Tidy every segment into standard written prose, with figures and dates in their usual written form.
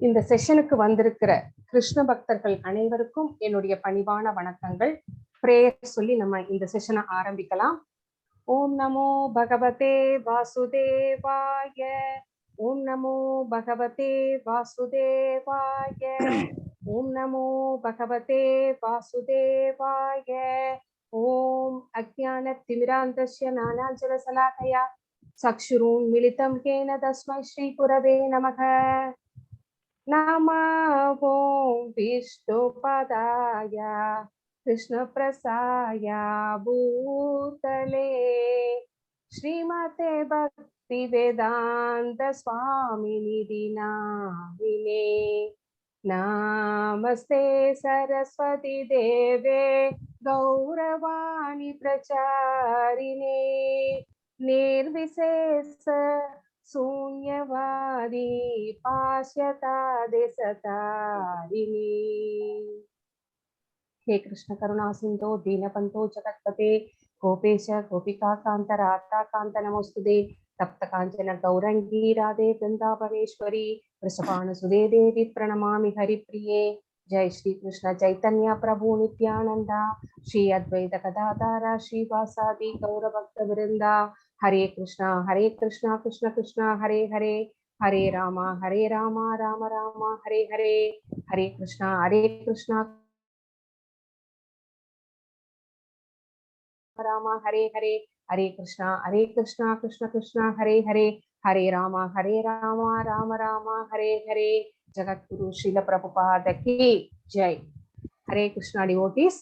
இந்த செஷனுக்கு வந்திருக்கிற கிருஷ்ண பக்தர்கள் அனைவருக்கும் என்னுடைய பணிவான வணக்கங்கள். பிரேயர் சொல்லி நம்ம இந்த செஷனை ஆரம்பிக்கலாம். ஓம் நமோ பகவதே வாசுதேவாய. ஓம் நமோ பகவதே வாசுதேவாய. ஓம் நமோ பகவதே வாசுதேவாய. ஓம் அஜ்ஞான திமிராந்தஸ்ய ஞானாஞ்சலசலாகயா சக்ஷுரும் மிலிதம் கேன தஸ்மை ஸ்ரீ குரவே நமக. நமோ விஷ்ணுபதாய கிருஷ்ணபிரசாய பூதலே ஸ்ரீமதே பக்தி வேதாந்த ஸ்வாமிநிதி நாமினே. நமஸ்தே சரஸ்வதி தேவே கௌரவாணி பிரச்சாரிணே நிர்விசேஷ शून्यवादी पाश्यता देशतारिणी. हे कृष्ण करुणा सिंधो दीनबंधो जगत्पते गोपेश गोपिका कांत राधा कांत नमोस्तुते. तप्त कांचन गौरंगी राधे वृंदावनेश्वरी वृषभानुसुते देवी प्रणमामि हरिप्रिये. जय श्री कृष्ण चैतन्य प्रभु नित्यानंदा श्री अद्वैत गदाधर श्रीवासादि गौरभक्त वृंदा. हरे कृष्णा कृष्ण कृष्ण हरे हरे हरे राम राम राम हरे हरे. हरे कृष्णा राम हरे हरे हरे कृष्णा कृष्ण कृष्ण हरे हरे हरे राम राम राम हरे हरे. जगत गुरु श्रील प्रभुपाद की जय. हरे कृष्णा डिवोटीज.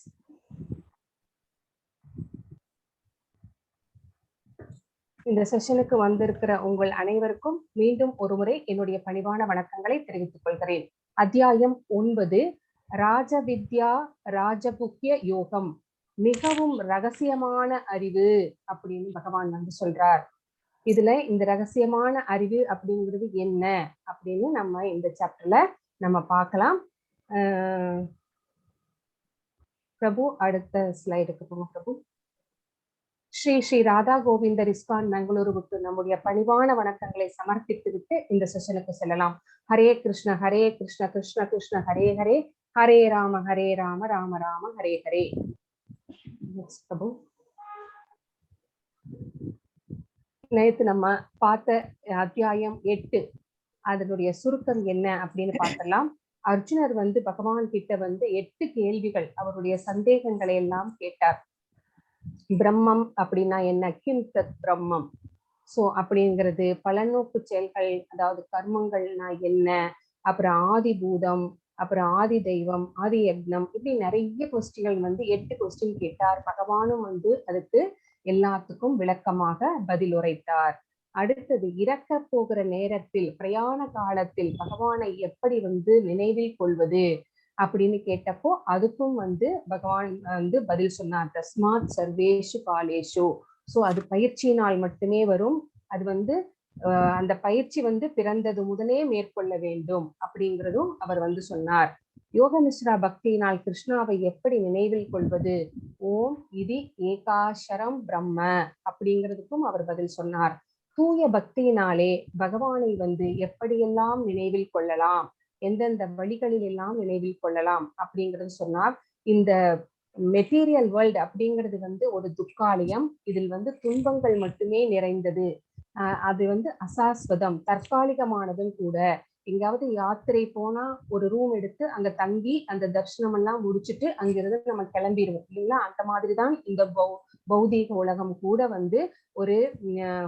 இந்த செஷனுக்கு வந்திருக்கிற உங்கள் அனைவருக்கும் மீண்டும் ஒருமுறை என்னுடைய பணிவான வணக்கங்களை தெரிவித்துக் கொள்கிறேன். அத்தியாயம் 9 ராஜவித்யா ராஜபுக்கிய யோகம், மிகவும் ரகசியமான அறிவு அப்படின்னு பகவான் வந்து சொல்றார். இதுல இந்த ரகசியமான அறிவு அப்படிங்கிறது என்ன அப்படின்னு நம்ம இந்த சாப்டர்ல நம்ம பார்க்கலாம். பிரபு அடுத்த ஸ்லைடுக்கு போங்க பிரபு. ஸ்ரீ ஸ்ரீ ராதா கோவிந்தர் இஸ்கான் பெங்களூருவுக்கு நம்முடைய பணிவான வணக்கங்களை சமர்ப்பித்து விட்டு இந்த செஷனுக்கு செல்லலாம். ஹரே கிருஷ்ண கிருஷ்ண கிருஷ்ண ஹரே ஹரே ஹரே ராம ராம ராம ஹரே ஹரே. பிரபு, நேற்று நம்ம பார்த்த அத்தியாயம் 8 அதனுடைய சுருக்கம் என்ன அப்படின்னு பார்த்தலாம். அர்ஜுனர் வந்து பகவான் கிட்ட வந்து 8 கேள்விகள், அவருடைய சந்தேகங்களை எல்லாம் கேட்டார். பிரம்மம் அப்படின்னா என்ன, கிம் தத் பிரம்மம், சோ அப்படிங்கிறது, பலநோக்கு செயல்கள் அதாவது கர்மங்கள்னா என்ன, அப்புறம் ஆதி பூதம், அப்புறம் ஆதி தெய்வம், ஆதி யக்னம், இப்படி நிறைய கொஸ்டின்கள் வந்து 8 கொஸ்டின் கேட்டார். பகவானும் வந்து அதுக்கு எல்லாத்துக்கும் விளக்கமாக பதில் உரைத்தார். அடுத்தது, இறக்க போகிற நேரத்தில் பிரயாண காலத்தில் பகவானை எப்படி வந்து நினைவில் கொள்வது அப்படின்னு கேட்டப்போ அதுக்கும் வந்து பகவான் வந்து பதில் சொன்னார். தஸ்மாத் சர்வேஷு காலேஷு. சோ அது பயிற்சியினால் மட்டுமே வரும். அது வந்து அந்த பயிற்சி வந்து பிறந்தது முதலே மேற்கொள்ள வேண்டும் அப்படிங்கிறதும் அவர் வந்து சொன்னார். யோக நிஷ்ரா பக்தியினால் கிருஷ்ணாவை எப்படி நினைவில் கொள்வது, ஓம் இது ஏகாசரம் பிரம்ம அப்படிங்கிறதுக்கும் அவர் பதில் சொன்னார். தூய பக்தியினாலே பகவானை வந்து எப்படியெல்லாம் நினைவில் கொள்ளலாம், எந்தெந்த வழிகளில் எல்லாம் நினைவில் கொள்ளலாம் அப்படிங்கிறது சொன்னார். இந்த மெட்டீரியல் வேர்ல்டு அப்படிங்கிறது வந்து ஒரு துக்காலயம், இதில் வந்து துன்பங்கள் மட்டுமே நிறைந்தது. அது வந்து அசாஸ்வதம், தற்காலிகமானதும் கூட. எங்காவது யாத்திரை போனா ஒரு ரூம் எடுத்து அங்க தங்கி அந்த தர்ஷனம் எல்லாம் முடிச்சுட்டு அங்கிருந்து நம்ம கிளம்பிடுவோம் இல்லைங்களா. அந்த மாதிரிதான் இந்த பௌதீக உலகம் கூட வந்து ஒரு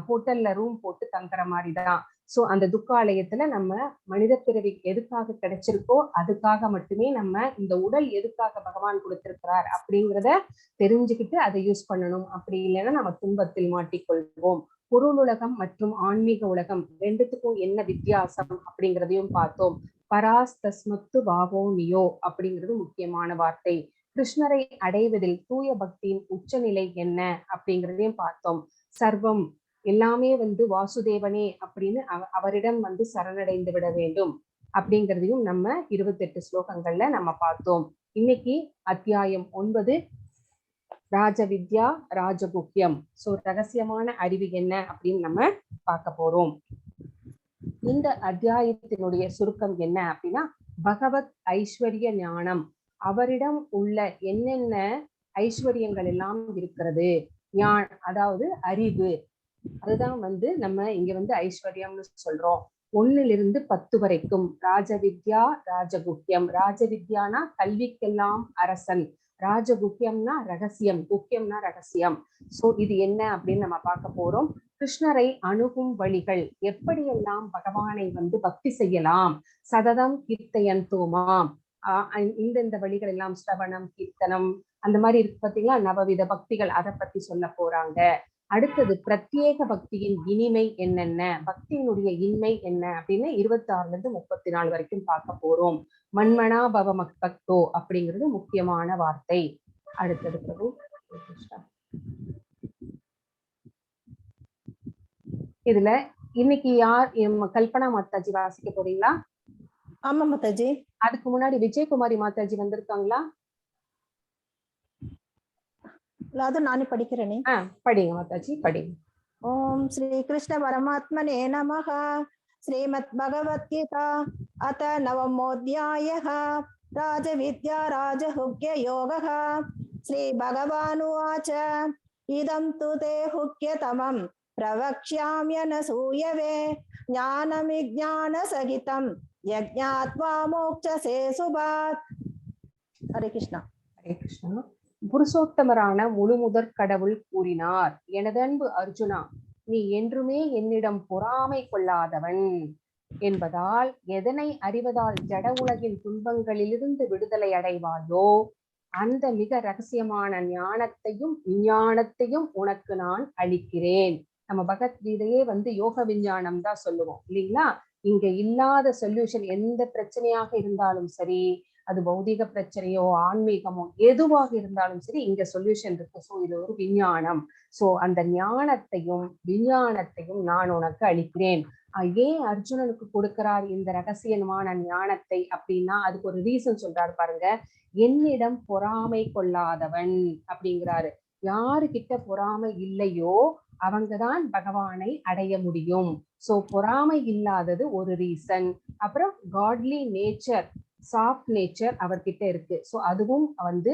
ஹோட்டல்ல ரூம் போட்டு தங்குற மாதிரிதான். சோ அந்த துக்காலயத்துல நம்ம மனித பிறவி எதுக்காக கிடைச்சிருக்கோ அதுக்காக மட்டுமே நம்ம இந்த உடல் எதுக்காக பகவான் கொடுத்திருக்கிறார் அப்படிங்கிறத தெரிஞ்சுக்கிட்டு அதை யூஸ் பண்ணணும். அப்படி இல்லைன்னா நம்ம துன்பத்தில் மாட்டிக்கொள்வோம். பொருள் உலகம் மற்றும் ஆன்மீக உலகம் ரெண்டுத்துக்கும் என்ன வித்தியாசம் அப்படிங்கிறதையும் பார்த்தோம். பராஸ் தஸ்மத்து பாவோ நியோ அப்படிங்கிறது முக்கியமான வார்த்தை. கிருஷ்ணரை அடைவதில் தூய பக்தியின் உச்சநிலை என்ன அப்படிங்கிறதையும் பார்த்தோம். சர்வம் எல்லாமே வந்து வாசுதேவனே அப்படின்னு அவரிடம் வந்து சரணடைந்து விட வேண்டும் அப்படிங்கிறதையும் நம்ம 28 ஸ்லோகங்கள்ல நம்ம பார்த்தோம். இன்னைக்கு அத்தியாயம் 9 ராஜவித்யா ராஜகுக்கியம். சோ ரகசியமான அறிவு என்ன அப்படின்னு நம்ம பார்க்க போறோம். இந்த அத்தியாயத்தினுடைய சுருக்கம் என்ன அப்படின்னா, பகவத் ஐஸ்வர்ய ஞானம், அவரிடம் உள்ள என்னென்ன ஐஸ்வர்யங்கள் எல்லாம் இருக்கிறது, அதாவது அறிவு, அதுதான் வந்து நம்ம இங்க வந்து ஐஸ்வர்யம்னு சொல்றோம். 1 to 10 வரைக்கும் ராஜவித்யா, ராஜகுக்கியம். ராஜவித்யானா கல்விக்கெல்லாம் அரசன், ராஜகுக்கியம்னா ரகசியம், குக்கியம்னா ரகசியம். சோ இது என்ன அப்படின்னு நம்ம பார்க்க போறோம். கிருஷ்ணரை அணுகும் வழிகள், எப்படியெல்லாம் பகவானை வந்து பக்தி செய்யலாம், சததம் கீர்த்தயந்தோமாம், இந்த வழிகள் எல்லாம், ஸ்ரவணம், கீர்த்தனம், அந்த மாதிரி இருக்கு பாத்தீங்களா, நவவித பக்திகள், அதை பத்தி சொல்ல போறாங்க. அடுத்தது பிரத்யேக பக்தியின் இனிமை என்னென்ன, பக்தியினுடைய இன்மை என்ன அப்படின்னு 26 to 34 வரைக்கும் பார்க்க போறோம். மன்மனா பவ பக்தோ அப்படிங்கிறது முக்கியமான வார்த்தை. அடுத்தது பிரபு இதுல இன்னைக்கு யார் கல்பனா மாதாஜி வாசிக்க போறீங்களா? ஆமா மாதாஜி. அதுக்கு முன்னாடி விஜயகுமாரி மாதாஜி வந்திருக்காங்களா? அது நானே படிக்கிறேனே. படிங்க மாதாஜி, படிங்க. ஓம் ஸ்ரீ கிருஷ்ண பரமாத்மனே நமஹ. ஸ்ரீமத் பகவத்கீதா அத நவமோத்யாயः. ராஜவித்யா ராஜஹுக்ய யோகः. ஸ்ரீ பகவானுவாச்ச இதம் து தே ஹுக்யதமம் பிரவக்ஷ்யாம்யனசூயவே ஞானமிஜ்ஞான சகிதம் யஜ்ஞாத்வா மோக்ஷசே சுபாத். ஹரே கிருஷ்ணா. ஹரே கிருஷ்ணா. புருஷோத்தமரான முழுமுதற் கடவுள் கூறினார், எனதன்பு அர்ஜுனா, நீ என்றுமே என்னிடம் பொறாமை கொள்ளாதவன் என்பதால் எதனை அறிவதால் ஜட உலகின் துன்பங்களிலிருந்து விடுதலை அடைவாயோ அந்த மிக ரகசியமான ஞானத்தையும் விஞ்ஞானத்தையும் உனக்கு நான் அளிக்கிறேன். நம்ம பகவத்கீதையே வந்து யோக விஞ்ஞானம் தான் சொல்லுவோம் இல்லைங்களா? இங்க இல்லாத சொல்யூஷன், எந்த பிரச்சனையாக இருந்தாலும் சரி, அது பௌதிக பிரச்சனையோ ஆன்மீகமோ எதுவாக இருந்தாலும் சரி, இங்க சொல்யூஷன் இருக்கு. சோ இது ஒரு விஞ்ஞானம். சோ அந்த ஞானத்தையும் விஞ்ஞானத்தையும் நான் உனக்கு அளிக்கிறேன். ஏன் அர்ஜுனனுக்கு கொடுக்கிறார் இந்த ரகசியமான ஞானத்தை அப்படின்னா, அதுக்கு ஒரு ரீசன் சொல்றாரு பாருங்க. என்னிடம் பொறாமை கொள்ளாதவன் அப்படிங்கிறாரு. யாரு கிட்ட பொறாமை இல்லையோ அவங்கதான் பகவானை அடைய முடியும். சோ பொறாமை இல்லாதது ஒரு ரீசன். அப்புறம் காட்லி நேச்சர், சாஃப்ட் நேச்சர் அவர்கிட்ட இருக்கு. சோ அதுவும் வந்து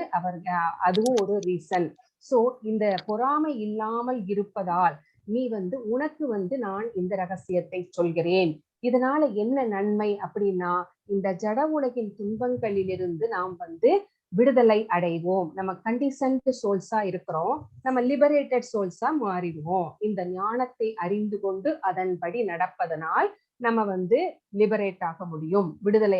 அதுவும் ஒரு ரீசன். சோ இந்த பொறாமை இல்லாமல் இருப்பதால் நீ வந்து உனக்கு வந்து நான் இந்த ரகசியத்தை சொல்கிறேன். இதனால என்ன நன்மை அப்படின்னா, இந்த ஜட உலகின் துன்பங்களிலிருந்து நாம் வந்து விடுதலை அடைவோம். நம்ம கண்டிஷன்ட் சோல்ஸா இருக்கிறோம், நம்ம லிபரேட்டட் சோல்ஸா மாறிடுவோம். இந்த ஞானத்தை அறிந்து கொண்டு அதன்படி நடப்பதனால் நம்ம வந்து லிபரேட் ஆக முடியும், விடுதலை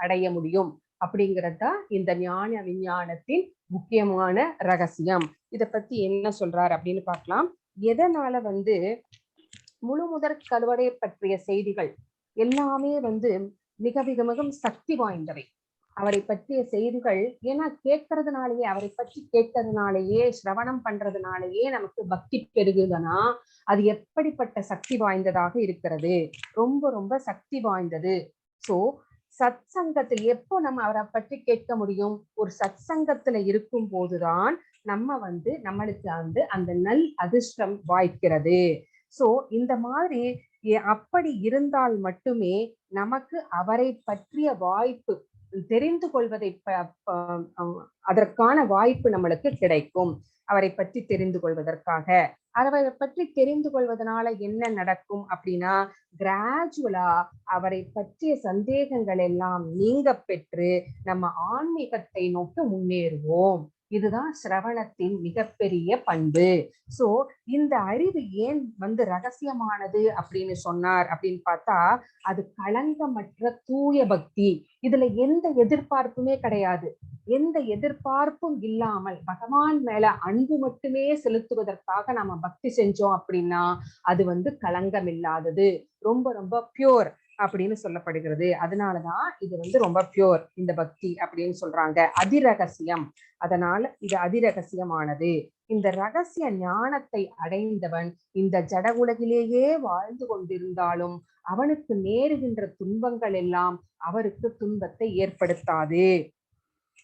அடைய முடியும். அப்படிங்கிறதா இந்த ஞான விஞ்ஞானத்தின் முக்கியமான ரகசியம். இத பத்தி என்ன சொல்றாரு அப்படின்னு பார்க்கலாம். எதனால வந்து முழுமுதற் கருவறை பற்றிய செய்திகள் எல்லாமே வந்து மிக மிக மிக சக்தி வாய்ந்தவை. அவரை பற்றிய செய்திகள் ஏன்னா கேட்கறதுனாலேயே, அவரை பற்றி கேட்கறதுனாலேயே, சிரவணம் பண்றதுனாலேயே நமக்கு பக்தி பெருகுதுன்னா அது எப்படிப்பட்ட சக்தி வாய்ந்ததாக இருக்கிறது, ரொம்ப ரொம்ப சக்தி வாய்ந்தது. சோ சத் சங்கத்தில் எப்போ நம்ம அவரை பற்றி கேட்க முடியும்? ஒரு சத் சங்கத்துல இருக்கும் போதுதான் நம்ம வந்து நம்மளுக்கு வந்து அந்த நல் அதிர்ஷ்டம் வாய்க்கிறது. சோ இந்த மாதிரி அப்படி இருந்தால் மட்டுமே நமக்கு அவரை பற்றிய வாய்ப்பு, தெரிந்து கொள்வதை அதற்கான வாய்ப்பு நம்மளுக்கு கிடைக்கும். அவரை பற்றி தெரிந்து கொள்வதற்காக, அவரை பற்றி தெரிந்து கொள்வதனால என்ன நடக்கும் அப்படின்னா, கிராஜுவலா அவரை பற்றிய சந்தேகங்கள் எல்லாம் நீங்க பெற்று நம்ம ஆன்மீகத்தை நோக்கி முன்னேறுவோம். இதுதான் சிரவணத்தின் மிகப்பெரிய பண்பு. சோ இந்த அறிவு ஏன் வந்து ரகசியமானது அப்படின்னு சொன்னார் அப்படின்னு பார்த்தா, அது களங்கமற்ற தூய பக்தி. இதுல எந்த எதிர்பார்ப்புமே கிடையாது. எந்த எதிர்பார்ப்பும் இல்லாமல் பகவான் மேல அன்பு மட்டுமே செலுத்துவதற்காக நாம பக்தி செஞ்சோம் அப்படின்னா அது வந்து களங்கம் இல்லாதது, ரொம்ப ரொம்ப பியூர் அப்படின்னு சொல்லப்படுகிறது. அதனாலதான் இது வந்து ரொம்ப பியூர் இந்த பக்தி அப்படின்னு சொல்றாங்க. அதிரகசியம், அதனால இது அதிரகசியமானது. இந்த ரகசிய ஞானத்தை அடைந்தவன் இந்த ஜட உலகிலேயே வாழ்ந்து கொண்டிருந்தாலும் அவனுக்கு நேருகின்ற துன்பங்கள் எல்லாம் அவருக்கு துன்பத்தை ஏற்படுத்தாது.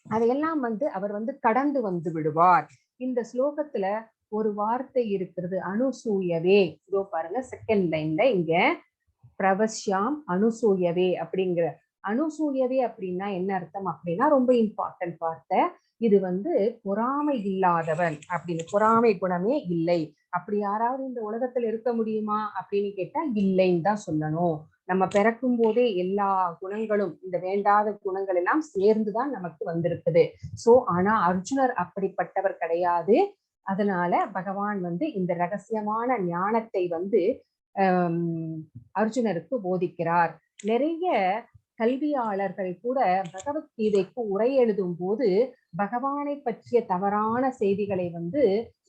அதையெல்லாம் வந்து அவர் வந்து கடந்து வந்து விடுவார். இந்த ஸ்லோகத்துல ஒரு வார்த்தை இருக்கிறது, அனுசூயவே. இதோ பாருங்க, செகண்ட் லைன்ல இங்க பிரவஷ்யாம் அனுசூயவே அப்படிங்கிற. அனுசூயவே அப்படின்னா என்ன அர்த்தம் அப்படின்னா ரொம்ப இம்பார்ட்டன்ட் வார்த்தை. இது வந்து பொறாமை இல்லாதவன் அப்படின்னு, பொறாமை குணமே இல்லை. அப்படி யாராவது இந்த உலகத்துல இருக்க முடியுமா அப்படின்னு கேட்டா இல்லைன்னு தான் சொல்லணும். நம்ம பிறக்கும் போதே எல்லா குணங்களும், இந்த வேண்டாத குணங்கள் எல்லாம் சேர்ந்துதான் நமக்கு வந்திருக்குது. சோ ஆனா அர்ஜுனர் அப்படிப்பட்டவர் கிடையாது. அதனால பகவான் வந்து இந்த ரகசியமான ஞானத்தை வந்து அர்ஜுனருக்கு போதிக்கிறார். நிறைய கல்வியாளர்கள் கூட பகவத்கீதைக்கு உரை எழுதும் போது பகவானை பற்றிய தவறான செய்திகளை வந்து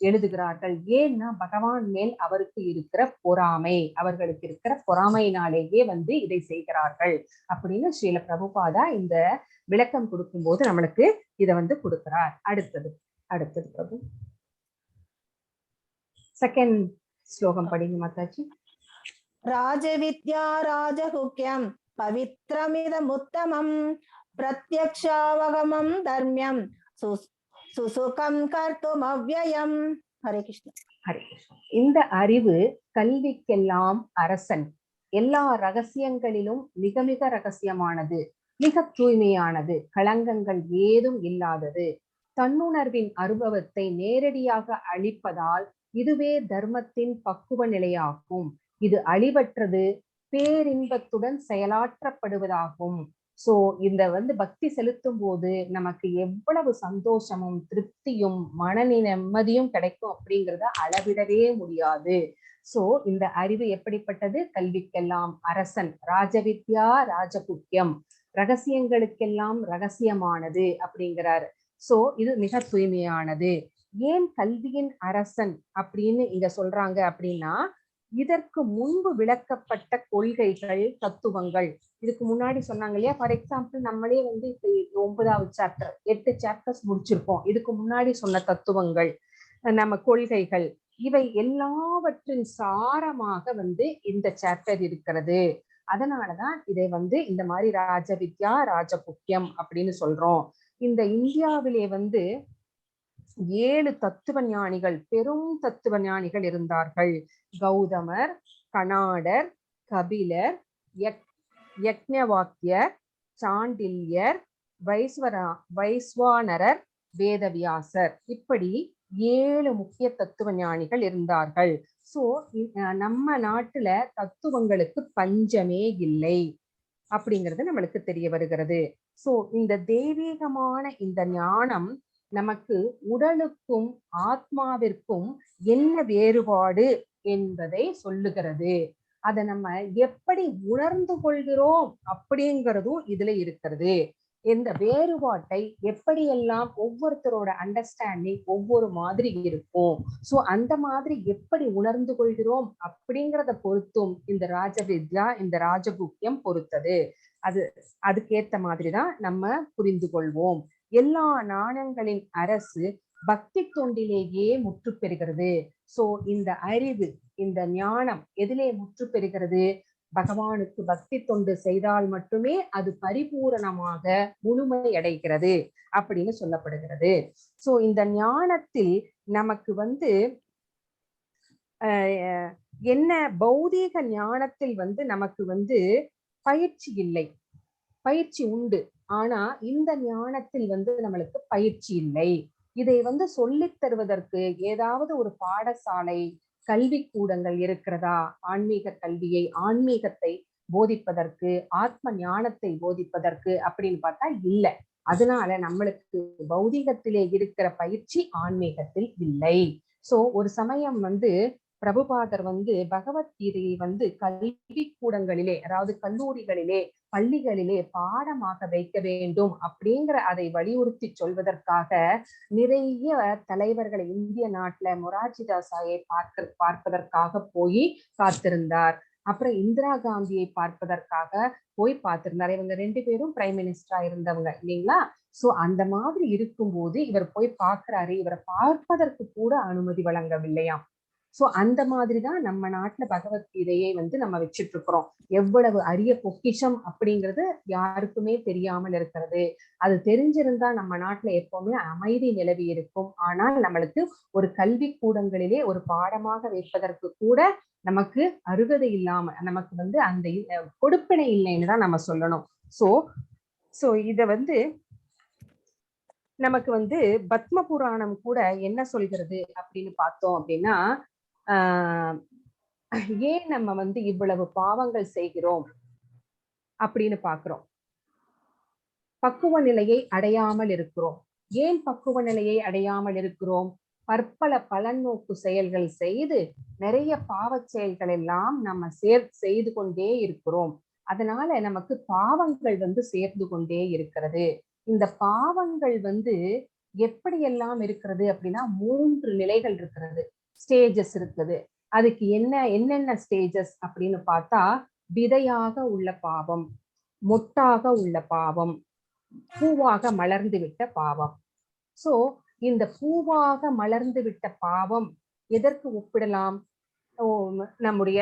எழுதுகிறார்கள். ஏன்னா பகவான் மேல் அவருக்கு இருக்கிற பொறாமை, அவர்களுக்கு இருக்கிற பொறாமையினாலேயே வந்து இதை செய்கிறார்கள் அப்படின்னு ஸ்ரீல பிரபுபாதா இந்த விளக்கம் கொடுக்கும் போது நம்மளுக்கு இதை வந்து கொடுக்கிறார். அடுத்தது பிரபு செகண்ட் ஸ்லோகம் படிங்க மாதாஜி. ராஜவித்யா ராஜகுக்யம் பவித்ரமிதமுத்தமம் பிரத்யக்ஷாவகமம் தர்மியம் சுசுகம் கர்த்தும் அவ்யயம். ஹரே கிருஷ்ண. ஹரே கிருஷ்ண. இந்த அறிவு கல்விக்கெல்லாம் அரசன், எல்லா ரகசியங்களிலும் மிக மிக ரகசியமானது, மிக தூய்மையானது, களங்கங்கள் ஏதும் இல்லாதது, தன்னுணர்வின் அனுபவத்தை நேரடியாக அளிப்பதால் இதுவே தர்மத்தின் பக்குவ நிலையாகும். இது அழிவற்றது, பேரின்பத்துடன் செயலாற்றப்படுவதாகும். சோ இந்த வந்து பக்தி செலுத்தும் போது நமக்கு எவ்வளவு சந்தோஷமும் திருப்தியும் மன நிம்மதியும் கிடைக்கும் அப்படிங்கிறத அளவிடவே முடியாது. சோ இந்த அறிவு எப்படிப்பட்டது? கல்விக்கெல்லாம் அரசன், ராஜவித்யா ராஜகுக்கியம், ரகசியங்களுக்கெல்லாம் ரகசியமானது அப்படிங்கிறாரு. சோ இது மிக தூய்மையானது. ஏன் கல்வியின் அரசன் அப்படின்னு இங்க சொல்றாங்க அப்படின்னா, இதற்கு முன்பு விளக்கப்பட்ட கொள்கைகள், தத்துவங்கள், இதுக்கு முன்னாடி சொன்னாங்க இல்லையா. ஃபார் எக்ஸாம்பிள் நம்மளே வந்து இப்ப 9வது சாப்டர் 8 சாப்டர்ஸ் முடிச்சிருப்போம். இதுக்கு முன்னாடி சொன்ன தத்துவங்கள், நம்ம கொள்கைகள், இவை எல்லாவற்றின் சாரமாக வந்து இந்த சாப்டர் இருக்கிறது. அதனாலதான் இதை வந்து இந்த மாதிரி ராஜவித்யா ராஜகுக்கியம் அப்படின்னு சொல்றோம். இந்த இந்தியாவிலே வந்து 7 தத்துவ ஞானிகள், பெரும் தத்துவ ஞானிகள் இருந்தார்கள். கௌதமர், கனாடர், கபிலர், யக்ஞவாக்கியர், சாண்டில்யர், வைஸ்வானரர், வேதவியாசர், இப்படி 7 முக்கிய தத்துவ ஞானிகள் இருந்தார்கள். சோ நம்ம நாட்டுல தத்துவங்களுக்கு பஞ்சமே இல்லை அப்படிங்கிறது நம்மளுக்கு தெரிய வருகிறது. சோ இந்த தெய்வீகமான இந்த ஞானம் நமக்கு உடலுக்கும் ஆத்மாவிற்கும் என்ன வேறுபாடு என்பதை சொல்லுகிறது. அதை நம்ம எப்படி உணர்ந்து கொள்கிறோம் அப்படிங்கிறதும் இதுல இருக்கிறது. இந்த வேறுபாட்டை எப்படியெல்லாம் ஒவ்வொருத்தரோட அண்டர்ஸ்டாண்டிங் ஒவ்வொரு மாதிரி இருக்கும். சோ அந்த மாதிரி எப்படி உணர்ந்து கொள்கிறோம் அப்படிங்கிறத பொறுத்தும் இந்த ராஜவித்யா, இந்த ராஜகுக்கியம் பொறுத்தது. அதுக்கேத்த மாதிரிதான் நம்ம புரிந்து கொள்வோம். எல்லா நாணங்களின் அரசு பக்தி தொண்டிலேயே முற்று பெறுகிறது. சோ இந்த அறிவு, இந்த ஞானம் எதிலே முற்று பெறுகிறது? பகவானுக்கு பக்தி தொண்டு செய்தால் மட்டுமே அது பரிபூரணமாக முழுமை அடைகிறது அப்படின்னு சொல்லப்படுகிறது. சோ இந்த ஞானத்தில் நமக்கு வந்து என்ன, பௌதீக ஞானத்தில் வந்து நமக்கு வந்து பயிற்சி இல்லை, பயிற்சி உண்டு. ஆனா இந்த ஞானத்தில் வந்து நம்மளுக்கு பயிற்சி இல்லை. இதை வந்து சொல்லித் தருவதற்கு ஏதாவது ஒரு பாடசாலை, கல்வி கூடங்கள் இருக்கிறதா? ஆன்மீக கல்வியை, ஆன்மீகத்தை போதிப்பதற்கு, ஆத்ம ஞானத்தை போதிப்பதற்கு அப்படின்னு பார்த்தா இல்லை. அதனால நம்மளுக்கு பௌதீகத்திலே இருக்கிற பயிற்சி ஆன்மீகத்தில் இல்லை. சோ ஒரு சமயம் வந்து பிரபுபாதர் வந்து பகவத்கீதையை வந்து கல்வி கூடங்களிலே, அதாவது கல்லூரிகளிலே, பள்ளிகளிலே பாடமாக வைக்க வேண்டும் அப்படிங்கிற அதை வலியுறுத்தி சொல்வதற்காக நிறைய தலைவர்களை இந்திய நாட்டுல மொரார்ஜிதாஸை பார்ப்பதற்காக போய் காத்திருந்தார். அப்புறம் இந்திரா காந்தியை பார்ப்பதற்காக போய் பார்த்திருந்தார். இவங்க 2 பேரும் பிரைம் மினிஸ்டரா இருந்தவங்க இல்லைங்களா. சோ அந்த மாதிரி இருக்கும்போது இவர் போய் பார்க்கிறாரு. இவரை பார்ப்பதற்கு கூட அனுமதி வழங்கவில்லையாம். சோ அந்த மாதிரிதான் நம்ம நாட்டுல பகவத்கீதையை வந்து நம்ம வச்சிட்டு இருக்கிறோம். எவ்வளவு அரிய பொக்கிஷம் அப்படிங்கிறது யாருக்குமே தெரியாமல் இருக்கிறது. அது தெரிஞ்சிருந்தா நம்ம நாட்டுல எப்பவுமே அமைதி நிலவி இருக்கும். ஆனால் நம்மளுக்கு ஒரு கல்வி கூடங்களிலே ஒரு பாடமாக வைப்பதற்கு கூட நமக்கு அருகதை இல்லாம, நமக்கு வந்து அந்த கொடுப்பினை இல்லைன்னு தான் நம்ம சொல்லணும். சோ சோ இத வந்து நமக்கு வந்து பத்ம புராணம் கூட என்ன சொல்கிறது அப்படின்னு பார்த்தோம் அப்படின்னா, ஏன் நம்ம வந்து இவ்வளவு பாவங்கள் செய்கிறோம் அப்படின்னு பாக்குறோம். பக்குவ நிலையை அடையாமல் இருக்கிறோம். ஏன் பக்குவ நிலையை அடையாமல் இருக்கிறோம்? பற்பல பலநோக்கு செயல்கள் செய்து நிறைய பாவச் செயல்கள் எல்லாம் நம்ம செய்து கொண்டே இருக்கிறோம். அதனால நமக்கு பாவங்கள் வந்து சேர்ந்து கொண்டே இருக்கிறது. இந்த பாவங்கள் வந்து எப்படியெல்லாம் இருக்கிறது அப்படின்னா 3 நிலைகள் இருக்கிறது, ஸ்டேஜஸ் இருக்குது. அதுக்கு என்னென்ன ஸ்டேஜஸ் அப்படின்னு பார்த்தா, விதையாக உள்ள பாவம், மொட்டாக உள்ள பாவம், பூவாக மலர்ந்து விட்ட பாவம். சோ இந்த பூவாக மலர்ந்து விட்ட பாவம் எதற்கு ஒப்பிடலாம்? நம்முடைய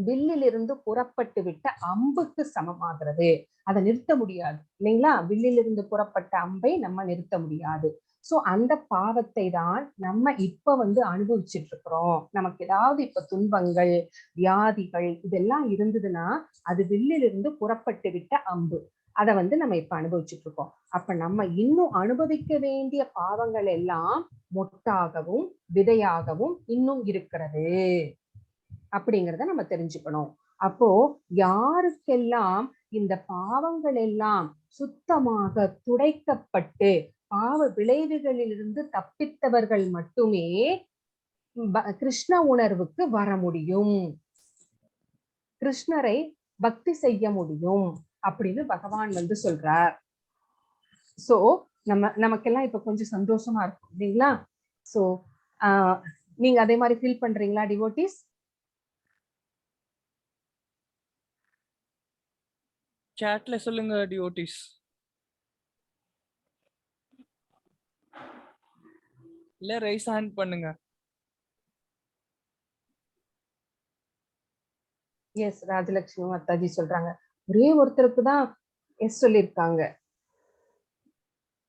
வில்லிலிருந்து புறப்பட்டு விட்ட அம்புக்கு சமமாகிறது. அதை நிறுத்த முடியாது இல்லைங்களா? வில்லிலிருந்து புறப்பட்ட அம்பை நம்ம நிறுத்த முடியாது. சோ அந்த பாவத்தை தான் நம்ம இப்ப வந்து அனுபவிச்சுட்டு இருக்கிறோம். நமக்கு ஏதாவது இப்ப துன்பங்கள், வியாதிகள் இதெல்லாம் இருந்ததுன்னா அது வில்லிலிருந்து புறப்பட்டு விட்ட அம்பு. அதை வந்து நம்ம இப்ப அனுபவிச்சுட்டு இருக்கோம். அப்ப நம்ம இன்னும் அனுபவிக்க வேண்டிய பாவங்கள் எல்லாம் மொட்டாகவும் விதையாகவும் இன்னும் இருக்கிறது அப்படிங்கிறத நம்ம தெரிஞ்சுக்கணும். அப்போ யாருக்கெல்லாம் இந்த பாவங்கள் எல்லாம் சுத்தமாக துடைக்கப்பட்டு பாவ விளைவுகளிலிருந்து தப்பித்தவர்கள் மட்டுமே கிருஷ்ண உணர்வுக்கு வர முடியும், கிருஷ்ணரை பக்தி செய்ய முடியும் அப்படின்னு பகவான் வந்து சொல்றார். சோ நமக்கெல்லாம் இப்ப கொஞ்சம் சந்தோஷமா இருக்கும் இல்லைங்களா? சோ நீங்க அதே மாதிரி ஃபீல் பண்றீங்களா டிவோட்டிஸ்? சாட்ல சொல்லுங்க டிவோட்டிஸ். இல்ல ரைஸ் ஹேண்ட் பண்ணுங்க. எஸ், ராஜலட்சுமி மாதாஜி சொல்றாங்க. ஒரே ஒருத்தருக்கு தான் எஸ் சொல்லியிருக்காங்க.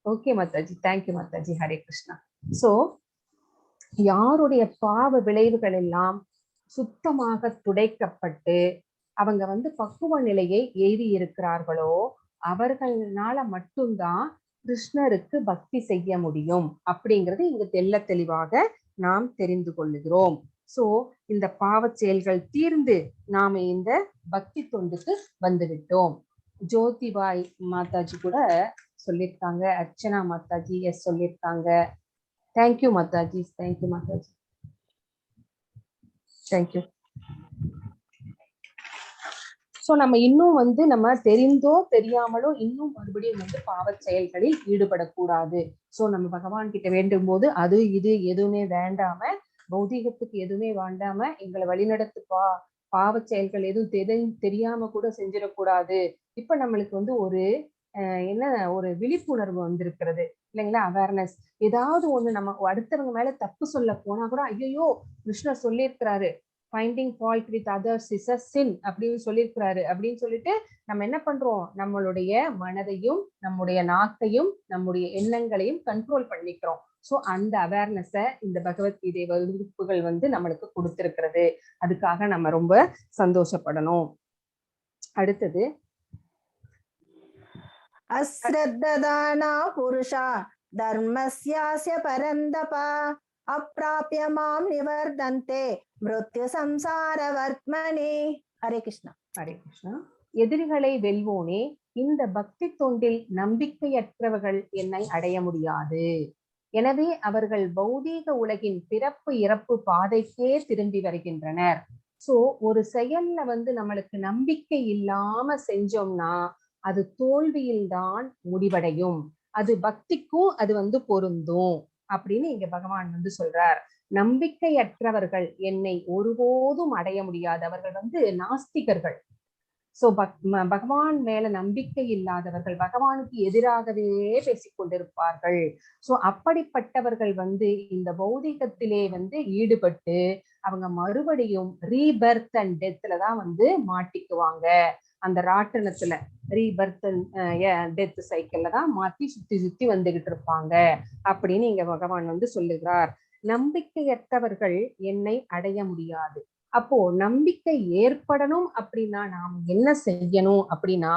Okay Mataji, thank you Mataji, Hare Krishna. So யாருடைய பாவ விளைவுகள் எல்லாம் சுத்தமாக துடைக்கப்பட்டு அவங்க வந்து பக்குவ நிலையை எய்தி இருக்கிறார்களோ அவர்களால மட்டும்தான் கிருஷ்ணருக்கு பக்தி செய்ய முடியும் அப்படிங்கிறது இங்க தெள்ள தெளிவாக நாம் தெரிந்து கொள்ளுகிறோம். சோ இந்த பாவ செயல்கள் தீர்ந்து நாம இந்த பக்தி தொண்டுக்கு வந்துவிட்டோம். ஜோதிபாய் மாதாஜி கூட சொல்லியிருக்காங்க, அர்ச்சனா மாதாஜி எஸ் சொல்லியிருக்காங்க. Thank you Mataji, thank you Mataji, thank you. So நம்ம இன்னும் வந்து நம்ம தெரிந்தோ தெரியாமலோ இன்னும் மறுபடியும் வந்து பாவ செயல்களில் ஈடுபடக்கூடாது. சோ நம்ம பகவான் கிட்ட வேண்டும் போது அது இது எதுவுமே வேண்டாம, பௌதிகத்துக்கு எதுவுமே வேண்டாம எங்களை வழிநடத்துப்பா, பாவ செயல்கள் எதுவும் தெரியாம கூட செஞ்சிடக்கூடாது. இப்ப நம்மளுக்கு வந்து ஒரு என்ன ஒரு விழிப்புணர்வு வந்திருக்கிறது இல்லைங்களா? அவேர்னஸ். ஏதாவது ஒண்ணு நம்ம அடுத்தவங்க மேல தப்பு சொல்ல போனா கூட ஐயோ கிருஷ்ணர் சொல்லியிருக்கிறாரு, finding fault with others is a sin அப்படின்னு சொல்லியிருக்கிறாரு அப்படின்னு சொல்லிட்டு நம்ம என்ன பண்றோம், நம்மளுடைய மனதையும் நம்முடைய நாக்கையும் நம்முடைய எண்ணங்களையும் கண்ட்ரோல் பண்ணிக்கிறோம். சோ அந்த அவேர்னஸ இந்த பகவத்கீதை வகுப்புகள் வந்து நம்மளுக்கு கொடுத்திருக்கிறது. அதுக்காக நம்ம ரொம்ப சந்தோஷப்படணும். அடுத்தது அஸ்ரத்ததானா புருஷா தர்மஸ்யாஸ்ய பரந்தபா அப்ராப்ய மாம் நிவர்தந்தே மிருத்யு சம்சார வர்த்மனே. ஹரே கிருஷ்ணா. ஹரே கிருஷ்ணா. எதிரிகளை வெல்வோனே, இந்த பக்தி தொண்டில் நம்பிக்கையற்றவர்கள் என்னை அடைய முடியாது. எனவே அவர்கள் பௌதீக உலகின் பிறப்பு இறப்பு பாதைக்கே திரும்பி வருகின்றனர். சோ ஒரு செயல்ல வந்து நம்மளுக்கு நம்பிக்கை இல்லாம செஞ்சோம்னா அது தோல்வியில்தான் முடிவடையும். அது பக்திக்கும் அது வந்து பொருந்தும் அப்படின்னு இங்க பகவான் வந்து சொல்றார். நம்பிக்கையற்றவர்கள் என்னை ஒருபோதும் அடைய முடியாது. அவர்கள் வந்து நாஸ்திகர்கள். சோ பகவான் மேல நம்பிக்கை இல்லாதவர்கள் பகவானுக்கு எதிராகவே பேசிக் கொண்டிருப்பார்கள். சோ அப்படிப்பட்டவர்கள் வந்து இந்த பௌதிகத்திலே வந்து ஈடுபட்டு அவங்க மறுபடியும் ரீபர்த் அண்ட் டெத்ல தான் வந்து மாட்டிக்குவாங்க. அந்த ராட்டனத்துல ரீபர்த் டெத் சைக்கிள்ல தான் மாத்தி சுத்தி சுத்தி வந்துகிட்டு இருப்பாங்க அப்படின்னு இங்க பகவான் வந்து சொல்லுகிறார். நம்பிக்கையற்றவர்கள் என்னை அடைய முடியாது. அப்போ நம்பிக்கை ஏற்படணும் அப்படின்னா நாம் என்ன செய்யணும் அப்படின்னா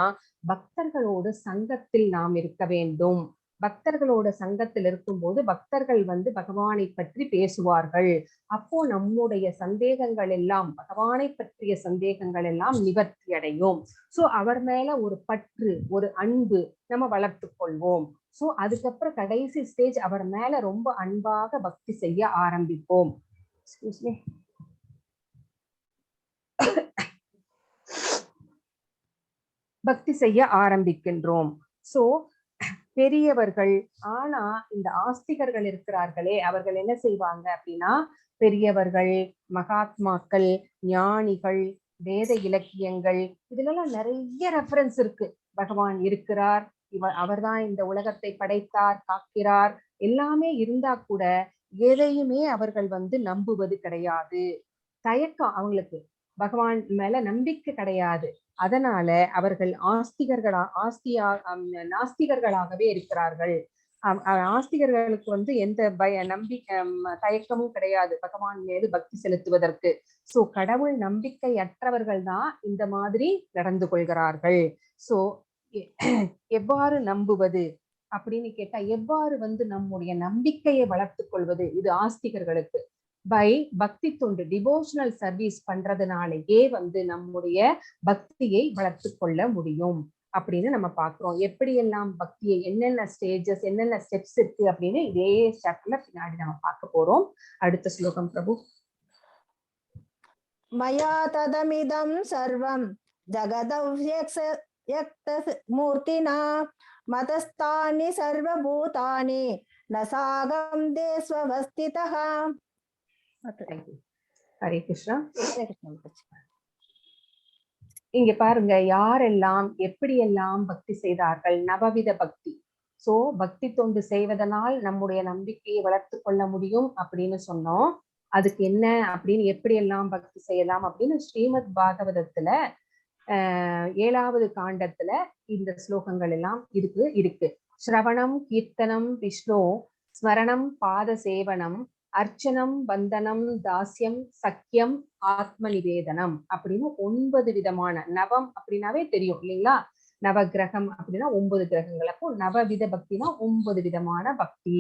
பக்தர்களோடு சங்கத்தில் நாம் இருக்க வேண்டும். பக்தர்களோட சங்கத்தில் இருக்கும்போது பக்தர்கள் வந்து பகவானை பற்றி பேசுவார்கள். அப்போ நம்முடைய சந்தேகங்கள் எல்லாம் பகவானை பற்றிய சந்தேகங்கள் எல்லாம் நிவர்த்தி அடையும். சோ அவர் மேல ஒரு பற்று ஒரு அன்பு நம்ம வளர்த்து கொள்வோம். சோ அதுக்கப்புறம் கடைசி ஸ்டேஜ் அவர் மேல ரொம்ப அன்பாக பக்தி செய்ய ஆரம்பிப்போம். பக்தி செய்ய ஆரம்பிக்கின்றோம். சோ பெரியவர்கள் ஆனா இந்த ஆஸ்திகர்கள் இருக்கிறார்களே அவர்கள் என்ன செய்வாங்க அப்படின்னா பெரியவர்கள் மகாத்மாக்கள் ஞானிகள் வேத இலக்கியங்கள் இதுலெல்லாம் நிறைய ரெஃபரன்ஸ் இருக்கு. பகவான் இருக்கிறார், அவர்தான் இந்த உலகத்தை படைத்தார் காக்கிறார் எல்லாமே இருந்தா கூட எதையுமே அவர்கள் வந்து நம்புவது கிடையாது. தயக்கம், அவங்களுக்கு பகவான் மேல நம்பிக்கை கிடையாது. அதனால அவர்கள் நாஸ்திகர்களாகவே இருக்கிறார்கள். ஆஸ்திகர்களுக்கு வந்து எந்த நம்பிக்கை தயக்கமும் கிடையாது பகவான் மீது பக்தி செலுத்துவதற்கு. சோ கடவுள் நம்பிக்கை அற்றவர்கள் தான் இந்த மாதிரி நடந்து கொள்கிறார்கள். சோ எவ்வாறு நம்புவது அப்படின்னு கேட்டா எவ்வாறு வந்து நம்முடைய நம்பிக்கையை வளர்த்து கொள்வது, இது ஆஸ்திகர்களுக்கு பை பக்தி தொண்டு டிவோஷனல் சர்வீஸ் பண்றதுனாலேயே வந்து நம்முடைய பக்தியை வளர்த்து கொள்ள முடியும் அப்படின்னு நம்ம பாக்குறோம். எப்படியெல்லாம் பக்தியை என்னென்ன ஸ்டேஜஸ் என்னென்ன ஸ்டெப்ஸ் இருக்கு அப்படின்னு இதே சாப்டர்ல பின்னாடி நம்ம பார்க்க போறோம். அடுத்த ஸ்லோகம் பிரபு. மயா ததமிதம் சர்வம் ஜகதவ்யக்த மூர்த்தினா மதஸ்தானி சர்வபூதானி நசாகம் தேஸ்வவஸ்திதஹ. ஹரே கிருஷ்ணா. இங்க பாருங்க யாரெல்லாம் எப்படியெல்லாம் பக்தி செய்தார்கள். நவவித பக்தி. சோ பக்தி தொண்டு செய்வதனால் நம்முடைய நம்பிக்கையை வளர்த்து கொள்ள முடியும் அப்படின்னு சொன்னோம். அதுக்கு என்ன அப்படின்னு எப்படியெல்லாம் பக்தி செய்யலாம் அப்படின்னு ஸ்ரீமத் பாகவதத்துல 7வது காண்டத்துல இந்த ஸ்லோகங்கள் எல்லாம் இருக்கு. ஸ்ரவணம் கீர்த்தனம் விஷ்ணு ஸ்மரணம் பாத சேவனம் அர்ச்சனம் வந்தனம் தாஸ்யம் சக்கியம் ஆத்ம நிவேதனம் அப்படின்னு 9 விதமான நவம் அப்படின்னாவே தெரியும் இல்லைங்களா. நவகிரகம் அப்படின்னா 9 கிரகங்கள். அப்போ நவவித பக்தினா 9 விதமான பக்தி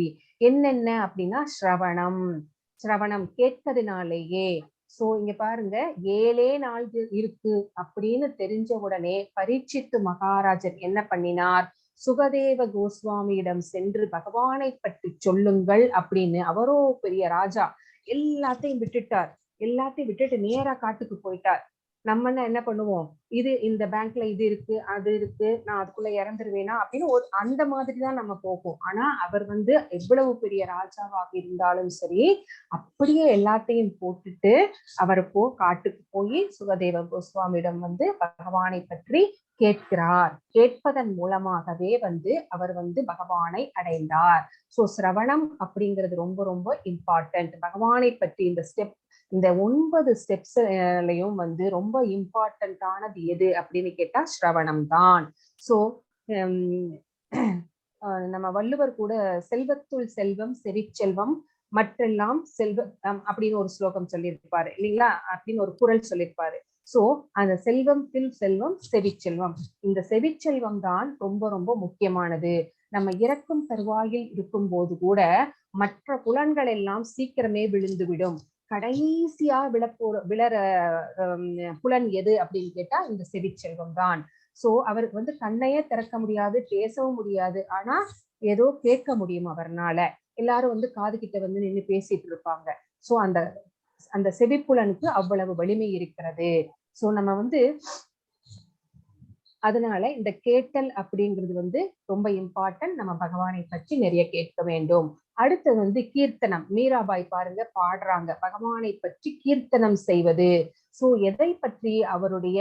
என்னென்ன அப்படின்னா ஸ்ரவணம் கேட்கறதுனாலேயே. சோ இங்க பாருங்க 7 நாள்கள் இருக்கு அப்படின்னு தெரிஞ்ச உடனே பரீட்சித்து மகாராஜர் என்ன பண்ணினார், சுகதேவ கோஸ்வாமியிடம் சென்று பகவானை பற்றி சொல்லுங்கள் அப்படின்னு. அவரோ பெரிய ராஜா, எல்லாத்தையும் விட்டுட்டு நேரா காட்டுக்கு போயிட்டார். நம்ம என்ன பண்ணுவோம், இந்த பேங்க்ல இது இருக்கு அது இருக்கு நான் அதுக்குள்ள இறந்துருவேனா அப்படின்னு அந்த மாதிரிதான் நம்ம போகும். ஆனா அவர் வந்து எவ்வளவு பெரிய ராஜாவாக இருந்தாலும் சரி அப்படியே எல்லாத்தையும் போட்டுட்டு அவர் காட்டுக்கு போய் சுகதேவ கோஸ்வாமியிடம் வந்து பகவானை பற்றி கேட்கிறார். கேட்பதன் மூலமாகவே வந்து அவர் வந்து பகவானை அடைந்தார். சோ சிரவணம் அப்படிங்கிறது ரொம்ப ரொம்ப இம்பார்ட்டன்ட். பகவானை பற்றி இந்த 9 ஸ்டெப்ஸ்லயும் வந்து ரொம்ப இம்பார்ட்டன்டானது எது அப்படின்னு கேட்டா ஸ்ரவணம் தான். சோ நம்ம வள்ளுவர் கூட செல்வத்துள் செல்வம் செவிச்செல்வம் மற்றெல்லாம் செல்வம் அப்படின்னு ஒரு ஸ்லோகம் சொல்லியிருப்பாரு இல்லைங்களா, அப்படின்னு ஒரு குறள் சொல்லியிருப்பாரு. சோ அந்த செல்வத்தில் செல்வம் செவிச்செல்வம், இந்த செவிச்செல்வம் தான் ரொம்ப ரொம்ப முக்கியமானது. நம்ம இறக்கும் தருவாயில் இருக்கும் போது கூட மற்ற புலன்கள் எல்லாம் சீக்கிரமே விழுந்துவிடும். கடைசியா விழற புலன் எது அப்படின்னு கேட்டா இந்த செவிச்செல்வம் தான். சோ அவருக்கு வந்து கண்ணையே திறக்க முடியாது, பேசவும் முடியாது, ஆனா ஏதோ கேட்க முடியும் அவர்னால. எல்லாரும் வந்து காது கிட்ட வந்து நின்று பேசிட்டு இருப்பாங்க. சோ அந்த செவிப்புலனுக்கு அவ்வளவு வலிமை இருக்கிறது. சோ நம்ம வந்து அதனால இந்த கேட்டல் அப்படிங்கிறது வந்து ரொம்ப இம்பார்ட்டன்ட். நம்ம பகவானை பற்றி நிறைய கேட்க வேண்டும். அடுத்தது வந்து கீர்த்தனம். மீராபாய் பாருங்க பாடுறாங்க பகவானை பற்றி கீர்த்தனம் செய்வது. சோ எதை பற்றி, அவருடைய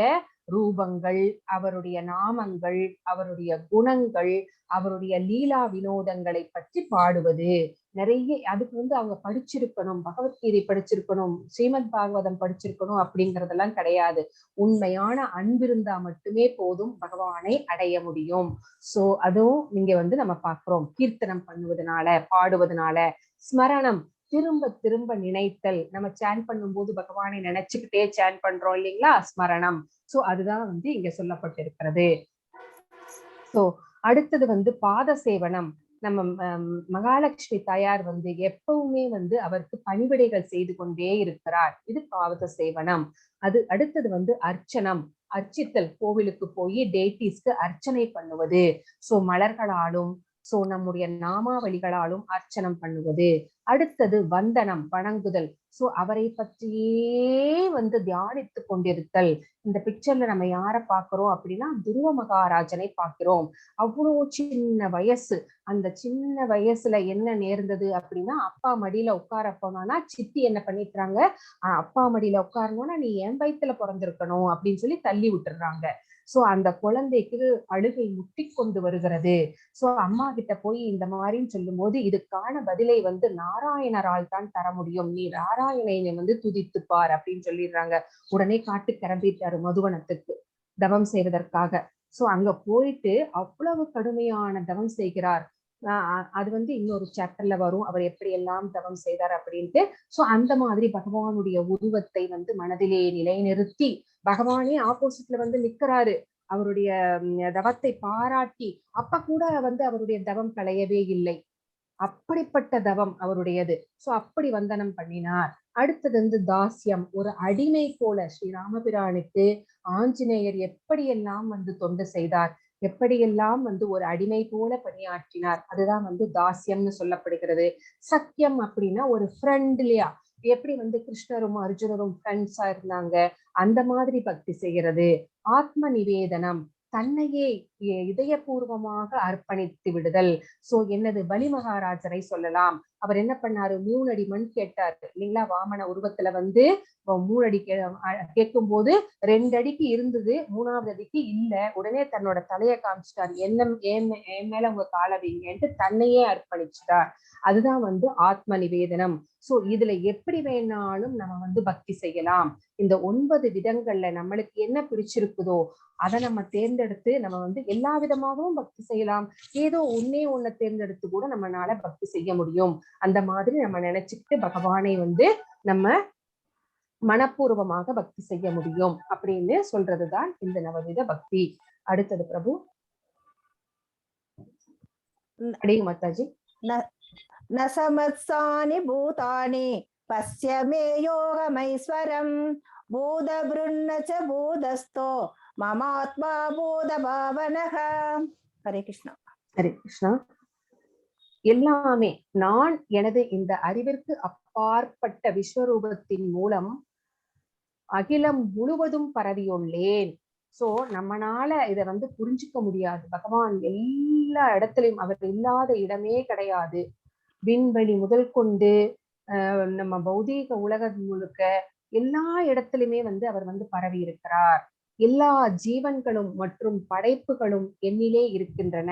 ரூபங்கள், அவருடைய நாமங்கள், அவருடைய குணங்கள், அவருடைய லீலா வினோதங்களை பற்றி பாடுவது. நிறைய அதுக்கு அவங்க படிச்சிருக்கணும், பகவத்கீதை படிச்சிருக்கணும், ஸ்ரீமத் பாகவதம் படிச்சிருக்கணும் அப்படிங்கறதெல்லாம் கிடையாது. உண்மையான அன்பிருந்தா மட்டுமே போதும் பகவானை அடைய முடியும். சோ அதுவும் நீங்க நம்ம பாக்குறோம். கீர்த்தனம் பண்ணுவதனால, பாடுவதனால, ஸ்மரணம் திரும்ப திரும்ப நினைத்தல். நம்ம சேன் பண்ணும்போது பகவானை நினைச்சுக்கிட்டே சேன் பண்றோம் இல்லைங்களா, ஸ்மரணம். சோ அதுதான் இங்க சொல்லப்பட்டிருக்கிறது. சோ அடுத்தது பாத சேவனம். நம்ம மகாலட்சுமி தாயார் எப்பவுமே அவருக்கு பணிவிடைகள் செய்து கொண்டே இருக்கிறார். இது பாத சேவனம். அது அடுத்தது அர்ச்சனம். அர்ச்சித்தல், கோவிலுக்கு போய் டேட்டிஸ்க்கு அர்ச்சனை பண்ணுவது. சோ மலர்களாலும் சோ நம்முடைய நாமாவளிகளாலும் அர்ச்சனம் பண்ணுவது. அடுத்தது வந்தனம், வணங்குதல். சோ அவரை பற்றியே தியானித்து கொண்டிருத்தல். இந்த பிக்சர்ல நம்ம யார பாக்குறோம் அப்படின்னா துருவ மகாராஜனை பார்க்கிறோம். அவ்வளவு சின்ன வயசு. அந்த சின்ன வயசுல என்ன நேர்ந்தது அப்படின்னா, அப்பா மடியில உட்கார போனானா சித்தி என்ன பண்ணிட்டுறாங்க, அப்பா மடியில உட்காரணும்னா நீ என் வயித்துல பிறந்திருக்கணும் அப்படின்னு சொல்லி தள்ளி விட்டுறாங்க. சோ அந்த குழந்தைக்கு அழுகை முட்டி கொண்டு வருகிறது. சோ அம்மா கிட்ட போய் இந்த மாதிரின்னு சொல்லும் போது, இதுக்கான பதிலை நாராயணரால் தான் தர முடியும், நீ நாராயணனை துதித்துப்பார் அப்படின்னு சொல்லிடுறாங்க. உடனே காட்டு கிளம்பிட்டாரு மதுவனத்துக்கு தவம் செய்வதற்காக. சோ அங்க போயிட்டு அவ்வளவு கடுமையான தவம் செய்கிறார். அது இன்னொரு சாப்டர்ல வரும், அவர் எப்படி எல்லாம் தவம் செய்தார் அப்படின்ட்டு. சோ அந்த மாதிரி பகவானுடைய உருவத்தை மனதிலே நிலைநிறுத்தி, பகவானே ஆப்போசிட்ல நிக்கிறாரு. அவருடைய தவத்தை பாராட்டி, அப்ப கூட அவருடைய தவம் களையவே இல்லை. அப்படிப்பட்ட தவம் அவருடையது. சோ அப்படி வந்தனம் பண்ணினார். அடுத்தது தாஸ்யம். ஒரு அடிமை போல ஸ்ரீராமபிரானுக்கு ஆஞ்சநேயர் எப்படியெல்லாம் தொண்டு செய்தார், எப்படியெல்லாம் ஒரு அடிமை போல பணியாற்றினார். அதுதான் தாஸ்யம்னு சொல்லப்படுகிறது. சத்தியம் அப்படின்னா ஒரு ஃப்ரெண்ட்லியா, எப்படி கிருஷ்ணரும் அர்ஜுனரும் ஃப்ரெண்ட்ஸா இருந்தாங்க, அந்த மாதிரி பக்தி செய்கிறது. ஆத்ம நிவேதனம், தன்னையே இதயபூர்வமாக அர்ப்பணித்து விடுதல். சோ என்னது, பலி மகாராஜரை சொல்லலாம். அவர் என்ன பண்ணாரு, 3 அடி மண் கேட்டாரு இல்லைங்களா, வாமன உருவத்துல 3 அடி கேட்கும் போது 2 அடிக்கு இருந்தது, 3வது அடிக்கு இல்ல. உடனே தன்னோட தலையை காமிச்சிட்டார், என் மேல உங்க காலை வைங்கன்ட்டு தன்னையே அர்ப்பணிச்சிட்டார். அதுதான் ஆத்ம நிவேதனம். சோ இதுல எப்படி வேணாலும் நம்ம பக்தி செய்யலாம். இந்த 9 விதங்கள்ல நம்மளுக்கு என்ன பிடிச்சிருக்குதோ அதை நம்ம தேர்ந்தெடுத்து நம்ம எல்லா விதமாகவும் பக்தி செய்யலாம். ஏதோ ஒன்னை தேர்ந்தெடுத்து கூட நம்மளால பக்தி செய்ய முடியும். அந்த மாதிரி நம்ம நினைச்சுக்கிட்டு பகவானை நம்ம மனப்பூர்வமாக பக்தி செய்ய முடியும் அப்படின்னு சொல்றதுதான் இந்த நவவித பக்தி. அடுத்தது பிரபு. அடிங்க மாதாஜி. நசமத்சானி பூதானி பஸ்யமே யோகமைஸ்வரம் பூதபிருன்னச்ச பூதஸ்தோ மமாத்மா பூத பாவனக. ஹரே கிருஷ்ணா. ஹரே கிருஷ்ணா. எல்லாமே நான் எனது இந்த அறிவிற்கு அப்பாற்பட்ட விஸ்வரூபத்தின் மூலம் அகிலம் முழுவதும் பரவியுள்ளேன். சோ நம்மனால இதை புரிஞ்சுக்க முடியாது. பகவான் எல்லா இடத்துலயும், அவர் இல்லாத இடமே கிடையாது. விண்வெளி முதல் கொண்டு நம்ம பௌதீக உலகம் முழுக்க எல்லா இடத்துலயுமே அவர் பரவி இருக்கிறார். எல்லா ஜீவன்களும் மற்றும் படைப்புகளும் என்னிலே இருக்கின்றன.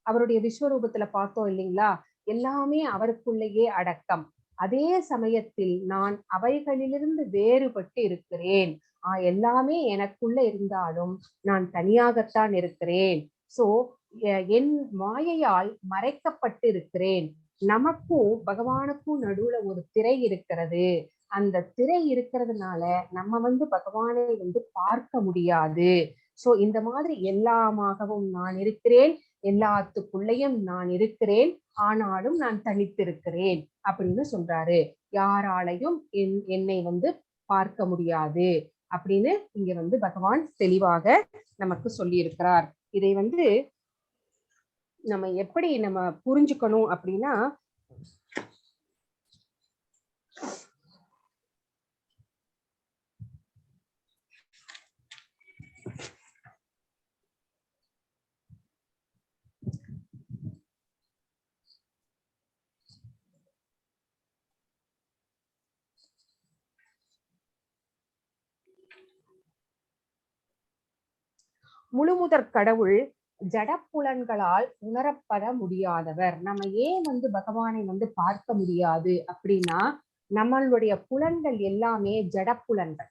அவருடைய விஸ்வரூபத்துல பார்த்தோம் இல்லைங்களா, எல்லாமே அவருக்குள்ளேயே அடக்கம். அதே சமயத்தில் நான் அவைகளிலிருந்து வேறுபட்டு இருக்கிறேன். எல்லாமே எனக்குள்ள இருந்தாலும் நான் தனியாகத்தான் இருக்கிறேன். சோ என் மாயையால் மறைக்கப்பட்டு இருக்கிறேன். நமக்கும் பகவானுக்கும் நடுவுல ஒரு திரை இருக்கிறது. அந்த திரை இருக்கிறதுனால நம்ம பகவானை பார்க்க முடியாது. சோ இந்த மாதிரி எல்லாமாகவும் நான் இருக்கிறேன், எல்லாத்துக்குள்ளேயும் நான் இருக்கிறேன், ஆனாலும் நான் தனித்திருக்கிறேன் அப்படின்னு சொல்றாரு. யாராலையும் என்னை பார்க்க முடியாது அப்படின்னு இங்க பகவான் தெளிவாக நமக்கு சொல்லி இருக்கிறார். இதை நம்ம எப்படி நம்ம புரிஞ்சுக்கணும் அப்படின்னா, முழுமுதற் கடவுள் ஜடப்புலன்களால் உணரப்பட முடியாதவர். நம்ம ஏன் பகவானை பார்க்க முடியாது அப்படின்னா, நம்மளுடைய புலன்கள் எல்லாமே ஜடப்புலன்கள்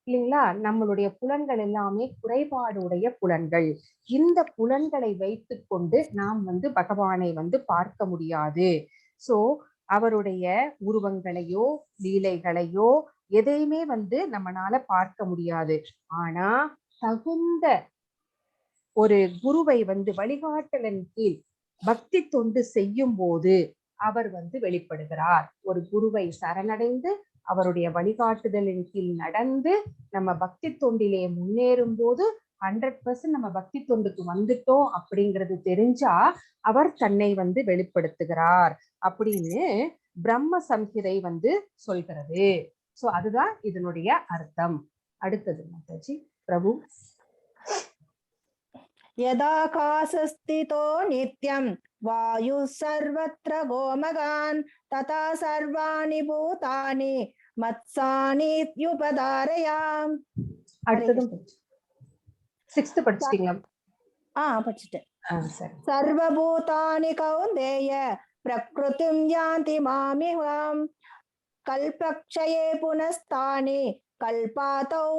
இல்லைங்களா? நம்மளுடைய புலன்கள் எல்லாமே குறைபாடுடைய புலன்கள். இந்த புலன்களை வைத்துக் கொண்டு நாம் பகவானை பார்க்க முடியாது. சோ அவருடைய உருவங்களையோ லீலைகளையோ எதையுமே நம்மனால பார்க்க முடியாது. ஆனா தகுந்த ஒரு குருவை வழிகாட்டலின் கீழ் பக்தி தொண்டு செய்யும் போது அவர் வெளிப்படுகிறார். ஒரு குருவை சரணடைந்து அவருடைய வழிகாட்டுதலின் கீழ் நடந்து நம்ம பக்தி தொண்டிலே முன்னேறும் போது 100% நம்ம பக்தி தொண்டுக்கு வந்துட்டோம் அப்படிங்கிறது தெரிஞ்சா அவர் தன்னை வெளிப்படுத்துகிறார் அப்படின்னு பிரம்ம சம்ஹிதை சொல்கிறது. சோ அதுதான் இதனுடைய அர்த்தம். அடுத்தது மாதாஜி பிரபு. யதாகாசஸ்திதோ நித்யம் வாயு சர்வத்ர கோமகான் ததா சர்வாணி பூதானி மத்சானி யுபதாரயாம். அடுத்தது 6th படிச்சிட்டீங்களா? படிச்சிட்டேன். சரி. சர்வபூதானி கௌந்தேய பிரக்ருதிம் யாந்தி மாமிஹம் கல்பக்ஷயே புனஸ்தானி கல்பாதௌ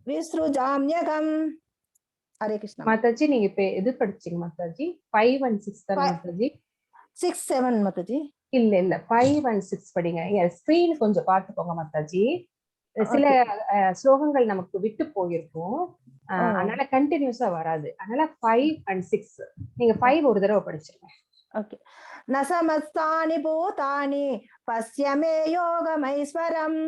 விஸ்ருஜாம்யகம். ஹரே கிருஷ்ணா. மாதாஜி நீங்க இப்ப எது படிச்சீங்க மாதாஜி? 5 and 6 தான் மாதாஜி. 6, 7 மாதாஜி. இல்ல 5 and 6 படிங்க. ஸ்கிரீன் கொஞ்சம் பார்த்துக்கோங்க மாதாஜி. சில ஸ்லோகங்கள் நமக்கு விட்டு போயிருக்கும், அதனால கண்டினியூஸா வராது. அதனால 5 and 6 நீங்க 5 ஒரு தடவை படிச்சிருங்க. ஓகே. நசமஸ்தானி பூதானி பஸ்யமே யோகமைஸ்வரம்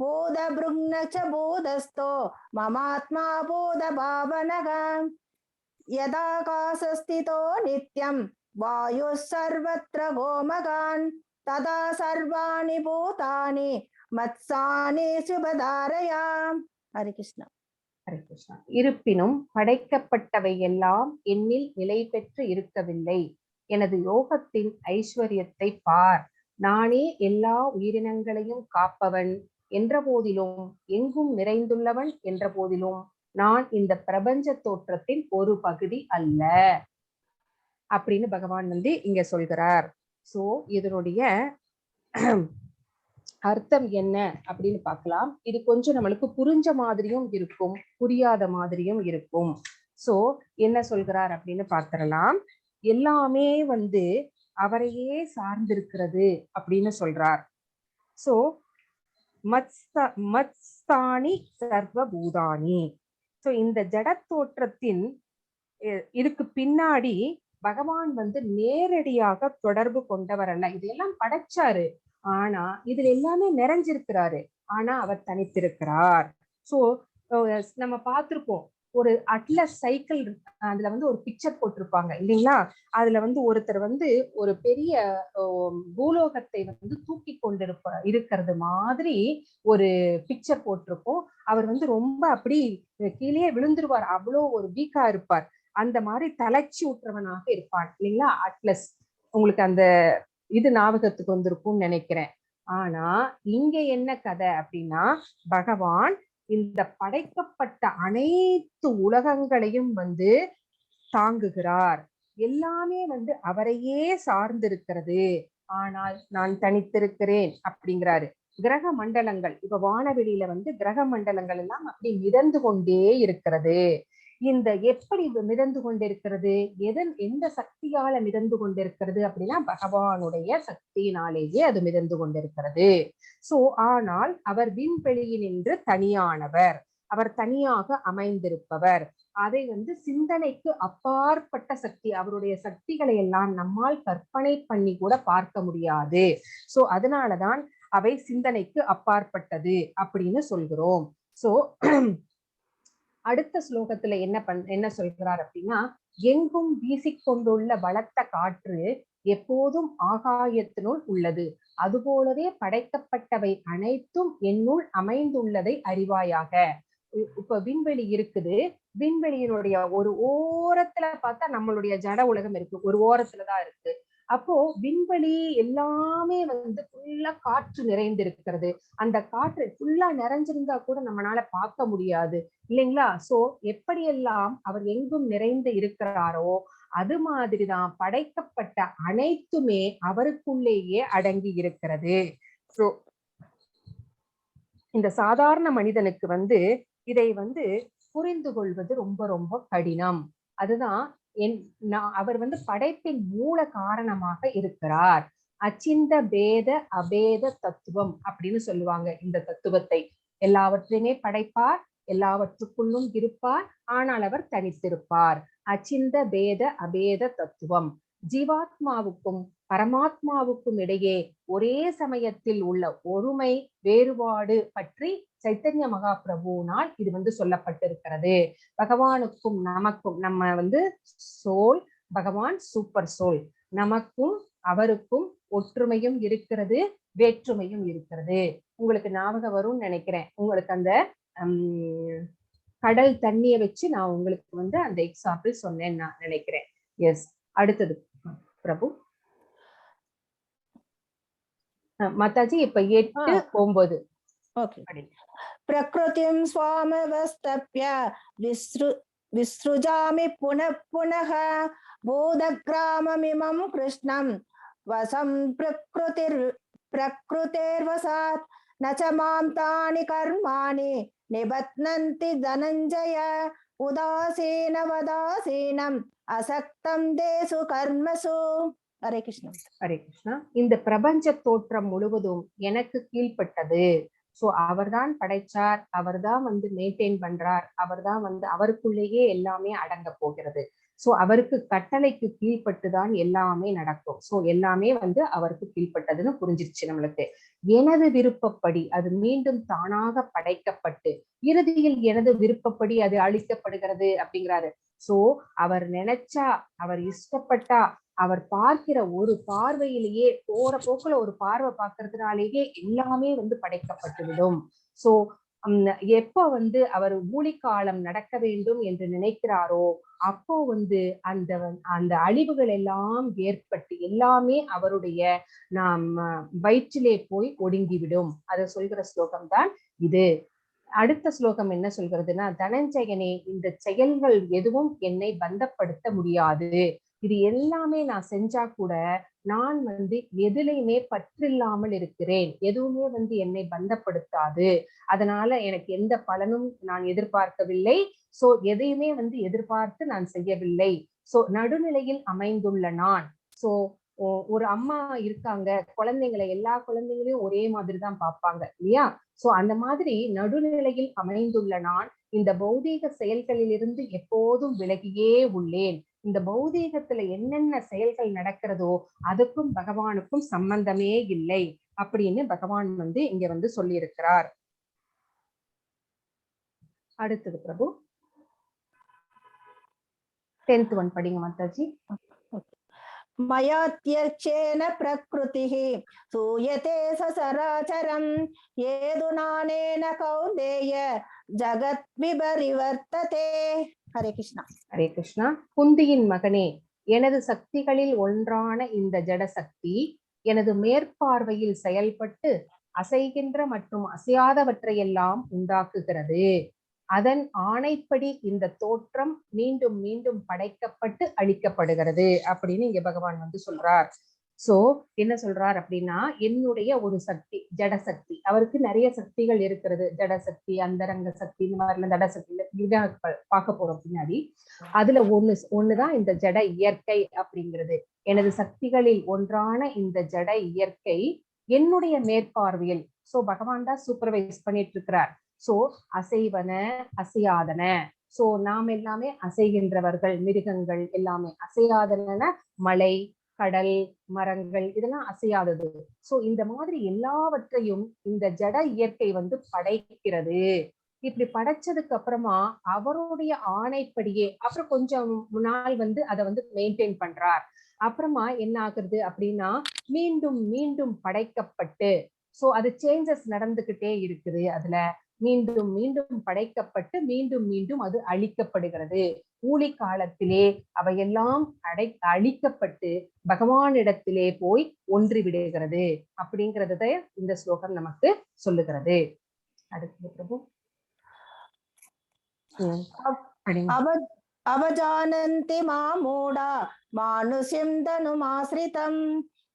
பூத ப்ருக்னச்ச பூதஸ்தோ மமாத்மா பூத பாவனக யதாகாசஸ்திதோ நித்யம் வாயு சர்வத்ர கோமகான் ததா சர்வாணி பூதானி மத்சானி சுபதாரயாம். ஹரே கிருஷ்ணா. ஹரே கிருஷ்ணா. இருப்பினும் படைக்கப்பட்டவை எல்லாம் என்னில் நிலை பெற்று இருக்கவில்லை. எனது யோகத்தின் ஐஸ்வர்யத்தை பார். நானே எல்லா உயிரினங்களையும் காப்பவன் என்ற போதிலும், எங்கும் நிறைந்துள்ளவன் என்ற போதிலும், நான் இந்த பிரபஞ்ச தோற்றத்தின் ஒரு பகுதி அல்ல அப்படின்னு பகவான் இங்க சொல்கிறார். சோ இதனுடைய அர்த்தம் என்ன அப்படின்னு பார்க்கலாம். இது கொஞ்சம் நம்மளுக்கு புரிஞ்ச மாதிரியும் இருக்கும், புரியாத மாதிரியும் இருக்கும். சோ என்ன சொல்கிறார் அப்படின்னு பார்த்திடலாம். எல்லாமே அவரையே சார்ந்திருக்கிறது அப்படின்னு சொல்றார். சோ மத்ஸ்தானி சர்வபூதானி. சோ இந்த ஜட தோற்றத்தின் இதுக்கு பின்னாடி பகவான் நேரடியாக தொடர்பு கொண்டவர் அல்ல. இதெல்லாம் படைச்சாரு, ஆனா இதுல எல்லாமே நிறைஞ்சிருக்கிறாரு, ஆனா அவர் தனித்திருக்கிறார். சோ நம்ம பார்த்திருப்போம், ஒரு அட்லஸ் சைக்கிள், அதுல ஒரு பிக்சர் போட்டிருப்பாங்க இல்லைங்களா? அதுல ஒருத்தர் ஒரு பெரிய பூலோகத்தை தூக்கி இருக்கிறது மாதிரி ஒரு பிக்சர் போட்டிருப்போம். அவர் ரொம்ப அப்படி கீழே விழுந்துருவார், அவ்வளோ ஒரு வீக்கா இருப்பார். அந்த மாதிரி தளர்ச்சி ஊற்றவனாக இருப்பான் இல்லைங்களா அட்லஸ். உங்களுக்கு அந்த இது ஞாபகத்துக்கு வந்திருக்கும்னு நினைக்கிறேன். ஆனா இங்க என்ன கதை அப்படின்னா, பகவான் இந்த படைக்கப்பட்ட அனைத்து உலகங்களையும் தாங்குகிறார். எல்லாமே அவரையே சார்ந்திருக்கிறது, ஆனால் நான் தனித்திருக்கிறேன் அப்படிங்கிறாரு. கிரக மண்டலங்கள், இப்ப வானவெளியில கிரக மண்டலங்கள் எல்லாம் அப்படி மிதந்து கொண்டே இருக்கிறது. இந்த எப்படி மிதந்து கொண்டிருக்கிறது, எந்த சக்தியால மிதந்து கொண்டிருக்கிறது அப்படின்னா பகவானுடைய சக்தியினாலேயே அது மிதந்து கொண்டிருக்கிறது. சோ ஆனால் அவர் விண்வெளியினின்று தனியானவர், அவர் தனியாக அமைந்திருப்பவர். அதை சிந்தனைக்கு அப்பாற்பட்ட சக்தி. அவருடைய சக்திகளை எல்லாம் நம்மால் கற்பனை பண்ணி கூட பார்க்க முடியாது. சோ அதனாலதான் அவை சிந்தனைக்கு அப்பாற்பட்டது அப்படின்னு சொல்கிறோம். சோ அடுத்த ஸ்லோகத்துல என்ன சொல்கிறார் அப்படின்னா, எங்கும் வீசிக்கொண்டுள்ள பலத்த காற்று எப்போதும் ஆகாயத்தினுள் உள்ளது, அதுபோலவே படைக்கப்பட்டவை அனைத்தும் என்னுள் அமைந்துள்ளதை அறிவாயாக. இப்ப விண்வெளி இருக்குது, விண்வெளியினுடைய ஒரு ஓரத்துல பார்த்தா நம்மளுடைய ஜட உலகம் இருக்கு, ஒரு ஓரத்துலதான் இருக்கு. அப்போ விண்வெளி எல்லாமே வந்து ஃபுல்லா காற்று நிறைந்திருக்கிறது. அந்த காற்று ஃபுல்லா நிறைஞ்சிருந்தா கூட நம்மளால பார்க்க முடியாது இல்லைங்களா? சோ எப்படியெல்லாம் அவர் எங்கும் நிறைந்து இருக்கிறாரோ அது மாதிரிதான் படைக்கப்பட்ட அனைத்துமே அவருக்குள்ளேயே அடங்கி இருக்கிறது. சோ இந்த சாதாரண மனிதனுக்கு வந்து இதை வந்து புரிந்து கொள்வது ரொம்ப ரொம்ப கடினம். அதுதான் அவர் வந்து படைப்பின் மூல காரணமாக இருக்கிறார். அச்சிந்த பேத அபேத தத்துவம் அப்படின்னு சொல்லுவாங்க இந்த தத்துவத்தை. எல்லாவற்றையுமே படைப்பார், எல்லாவற்றுக்குள்ளும் இருப்பார், ஆனால் அவர் தனித்திருப்பார். அச்சிந்த பேத அபேத தத்துவம். ஜீவாத்மாவுக்கும் பரமாத்மாவுக்கும் இடையே ஒரே சமயத்தில் உள்ள ஒருமை வேறுபாடு பற்றி சைத்தன்ய மகாபிரபுனால் இது வந்து சொல்லப்பட்டிருக்கிறது. பகவானுக்கும் நமக்கும், நம்ம வந்து சோல், பகவான் சூப்பர் சோல், நமக்கும் அவருக்கும் ஒற்றுமையும் இருக்கிறது, வேற்றுமையும் இருக்கிறது. உங்களுக்கு ஞாபகம் வரும்னு நினைக்கிறேன். உங்களுக்கு அந்த கடல் தண்ணியை வச்சு நான் உங்களுக்கு வந்து அந்த எக்ஸாம்பிள் சொன்னேன்னு நான் நினைக்கிறேன். எஸ், அடுத்தது பிரபு. மாதாஜி இப்ப 8, 9. ஓகே. பிரக்ருதிம் ஸ்வாமவஸ்தப்ய விஸ்ருஜாமி புனః புனः பூதக்ராமமிமம் கிருஷ்ணம் வசம் பிரக்ருதேர்வசாத் நச மாம் தானி கர்மாணி நிபத்னந்தி தனஞ்சய உதாசீனவதாசீனம் அசக்தம் தேசு கர்மசு. ஹரே கிருஷ்ணா. ஹரே கிருஷ்ணா. இந்த பிரபஞ்ச தோற்றம் முழுவதும் எனக்கு கீழ்ப்பட்டது. சோ அவர்தான் படைச்சார், அவர்தான் வந்து மெயின்டைன் பண்றார், அவர்தான் வந்து அவருக்குள்ளேயே எல்லாமே அடங்க போகிறது. சோ அவருக்கு கட்டளைக்கு கீழ்பட்டுதான் எல்லாமே நடக்கும். சோ எல்லாமே வந்து அவருக்கு கீழ்பட்டதுன்னு புரிஞ்சிருச்சு நம்மளுக்கு. எனது விருப்பப்படி அது மீண்டும் தானாக படைக்கப்பட்டு இறுதியில் எனது விருப்பப்படி அது அழிக்கப்படுகிறது அப்படிங்கிறாரு. சோ அவர் நினைச்சா, அவர் இஷ்டப்பட்டா, அவர் பார்க்கிற ஒரு பார்வையிலேயே, போற போக்குல ஒரு பார்வை பார்க்கறதுனாலேயே எல்லாமே வந்து படைக்கப்பட்டுவிடும். சோ எப்ப வந்து அவர் ஊழிக்காலம் நடக்க வேண்டும் என்று நினைக்கிறாரோ அப்போ வந்து அந்த அழிவுகள் எல்லாம் ஏற்பட்டு எல்லாமே அவருடைய வயிற்றிலே போய் ஒடுங்கிவிடும். அதை சொல்கிற ஸ்லோகம் தான் இது. அடுத்த ஸ்லோகம் என்ன சொல்கிறதுனா, தனஞ்சயனே, இந்த செயல்கள் எதுவும் என்னை பந்தப்படுத்த முடியாது. இது எல்லாமே நான் செஞ்சா கூட நான் வந்து எதிலையுமே பற்றில்லாமல் இருக்கிறேன். எதுவுமே வந்து என்னை பந்தப்படுத்தாது. அதனால எனக்கு எந்த பலனும் நான் எதிர்பார்க்கவில்லை. சோ எதையுமே வந்து எதிர்பார்த்து நான் செய்யவில்லை. சோ நடுநிலையில் அமைந்துள்ள நான். சோ ஒரு அம்மா இருக்காங்க, குழந்தைங்களை, எல்லா குழந்தைங்களையும் ஒரே மாதிரிதான் பார்ப்பாங்க இல்லையா? சோ அந்த மாதிரி நடுநிலையில் அமைந்துள்ள நான் இந்த பௌதீக செயல்களிலிருந்து எப்போதும் விலகியே உள்ளேன். இந்த பௌதீகத்துல என்னென்ன செயல்கள் நடக்கிறதோ அதுக்கும் பகவானுக்கும் சம்பந்தமே இல்லை அப்படின்னு பகவான் வந்து இங்க வந்து சொல்லி இருக்கிறார். அடுத்தது பிரபு 10th one படிங்க மாதாஜி. மயாத்யர்ச்சேன பிரக்ருதிஹ சூயதே சசராசரம் ஏதுநானேன கௌந்தேய ஜகத் விபரிவர்த்ததே. ஹரே கிருஷ்ணா. ஹரே கிருஷ்ணா. குந்தியின் மகனே, எனது சக்திகளில் ஒன்றான இந்த ஜட சக்தி எனது மேற்பார்வையில் செயல்பட்டு அசைகின்ற மற்றும் அசையாதவற்றையெல்லாம் உண்டாக்குகிறது. அதன் ஆணைப்படி இந்த தோற்றம் மீண்டும் மீண்டும் படைக்கப்பட்டு அழிக்கப்படுகிறது அப்படின்னு இங்க பகவான் வந்து சொல்றார். சோ என்ன சொல்றார் அப்படின்னா, என்னுடைய ஒரு சக்தி, ஜட சக்தி, அவருக்கு நிறைய சக்திகள் இருக்கிறது. ஜட சக்தி, அந்தரங்க சக்தி, இந்த மாதிரிலாம் ஜட சக்தி பார்க்க போறோம் பின்னாடி. அதுல ஒண்ணுதான் இந்த ஜட இயற்கை அப்படிங்கிறது. எனது சக்திகளில் ஒன்றான இந்த ஜட இயற்கை என்னுடைய மேற்பார்வையில், சோ பகவான் தான் சூப்பர்வைஸ் பண்ணிட்டு இருக்கிறார். சோ அசைவன அசையாதன. சோ நாம் எல்லாமே அசைகின்றவர்கள், மிருகங்கள் எல்லாமே. அசையாதன மலை, கடல், மரங்கள், இதெல்லாம் அசையாதது. சோ இந்த மாதிரி எல்லாவற்றையும் இந்த ஜட இயற்கை வந்து படைக்கிறது. இப்படி படைச்சதுக்கு அப்புறமா அவருடைய ஆணைப்படியே அப்புறம் கொஞ்சம் நாள் வந்து அதை வந்து மெயின்டைன் பண்றார். அப்புறமா என்ன ஆகுறது அப்படின்னா, மீண்டும் மீண்டும் படைக்கப்பட்டு, சோ அது சேஞ்சஸ் நடந்துகிட்டே இருக்குது. அதுல மீண்டும் மீண்டும் படைக்கப்பட்டு மீண்டும் மீண்டும் அது அழிக்கப்படுகிறது. ஊழி காலத்திலே அவையெல்லாம் அழிக்கப்பட்டு பகவானிடத்திலே போய் ஒன்றி விடுகிறது அப்படிங்கறத இந்த ஸ்லோகம் நமக்கு சொல்லுகிறது. அடுத்தது பிரபு. அவஜானந்தி மாமூடா மானுஷ்யம் தனுமாஸ்ரிதம்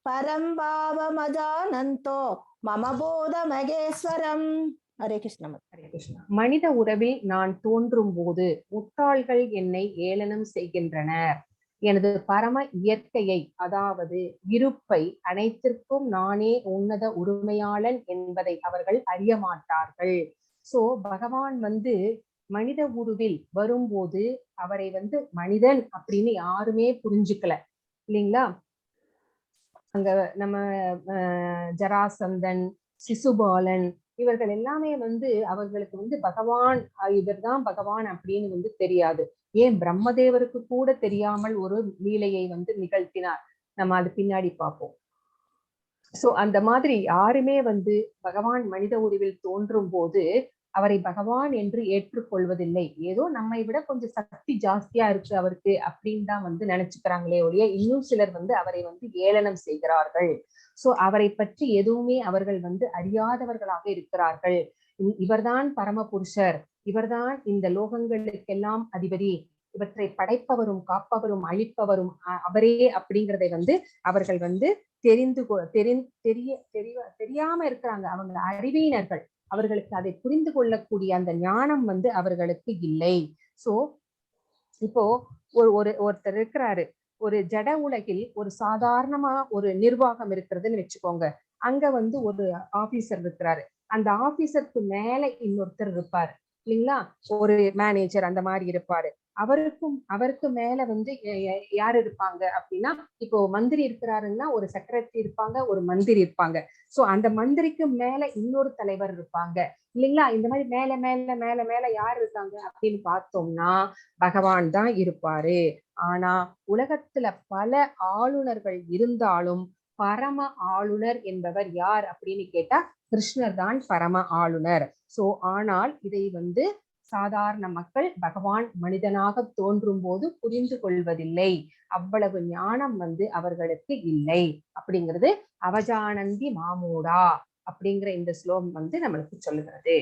பரம் பாவமஜானந்தோ மம போத மகேஸ்வரம். ஹரே கிருஷ்ண. ஹரே கிருஷ்ணா. மனித உறவில் நான் தோன்றும் போது முட்டாள்கள் என்னை ஏளனம் செய்கின்றனர். எனது பரம இயற்கையை, அதாவது இருப்பை, அனைத்திற்கும் நானே உன்னத உரிமையாளன் என்பதை அவர்கள் அறிய மாட்டார்கள். சோ பகவான் மனித உருவில் வரும்போது அவரை மனிதன் அப்படின்னு யாருமே புரிஞ்சுக்கல இல்லைங்களா? அங்க நம்ம ஜராசந்தன், சிசுபாலன் இவர்கள் எல்லாமே அவர்களுக்கு பகவான், இவர்தான் பகவான் அப்படின்னு தெரியாது. ஏன் பிரம்மதேவருக்கு கூட தெரியாமல் ஒரு லீலையை நிகழ்த்தினார். நம்ம அது பின்னாடி பார்ப்போம். சோ அந்த மாதிரி யாருமே பகவான் மனித உருவில் தோன்றும் போது அவரை பகவான் என்று ஏற்றுக்கொள்வதில்லை. ஏதோ நம்மை விட கொஞ்சம் சக்தி ஜாஸ்தியா இருக்கு அவருக்கு அப்படின்னு தான் நினைச்சுக்கிறாங்களே ஒழிய, இன்னும் சிலர் அவரை ஏளனம் செய்கிறார்கள். சோ அவரை பற்றி எதுவுமே அவர்கள் அறியாதவர்களாக இருக்கிறார்கள். இவர்தான் பரமபுருஷர், இவர்தான் இந்த லோகங்களுக்கெல்லாம் அதிபதி, இவற்றை படைப்பவரும் காப்பவரும் அழிப்பவரும் அவரே அப்படிங்கிறதை அவர்கள் தெரியாம இருக்கிறாங்க. அவங்க அறிவியினர்கள், அவர்களுக்கு அதை புரிந்து கொள்ளக்கூடிய அந்த ஞானம் அவர்களுக்கு இல்லை. சோ இப்போ ஒருத்தர் இருக்கிறாரு, ஒரு ஜட உலகில் ஒரு சாதாரணமா ஒரு நிர்வாகம் இருக்கிறதுன்னு வச்சுக்கோங்க. அங்க ஒரு ஆபீசர் இருக்கிறாரு. அந்த ஆபீசருக்கு மேல இன்னொருத்தர் இருப்பாரு இல்லைங்களா? ஒரு மேனேஜர் அந்த மாதிரி இருப்பாரு. அவருக்கு மேல யாரு இருப்பாங்க அப்படின்னா, இப்போ மந்திரி இருக்கிறாருன்னா ஒரு செக்ரட்டரி இருப்பாங்க, ஒரு மந்திரி இருப்பாங்க. சோ அந்த மந்திரிக்கு மேல இன்னொரு தலைவர் இருப்பாங்க இல்லைங்களா? இந்த மாதிரி மேல மேல மேல மேல யார் இருக்காங்க அப்படின்னு பார்த்தோம்னா பகவான் தான் இருப்பாரு. ஆனா உலகத்துல பல ஆளுநர்கள் இருந்தாலும் பரம ஆளுநர் என்பவர் யார் அப்படின்னு கேட்டா கிருஷ்ணர் தான் பரம ஆளுநர். சோ ஆனால் இதை சாதாரண மக்கள் பகவான் மனிதனாக தோன்றும் போது புரிந்து கொள்வதில்லை. அவ்வளவு ஞானம் அவர்களுக்கு இல்லை அப்படிங்கிறது அவஜானந்தி மாமூடா அப்படிங்கிற இந்த ஸ்லோகம் நம்மளுக்கு சொல்லுகிறது.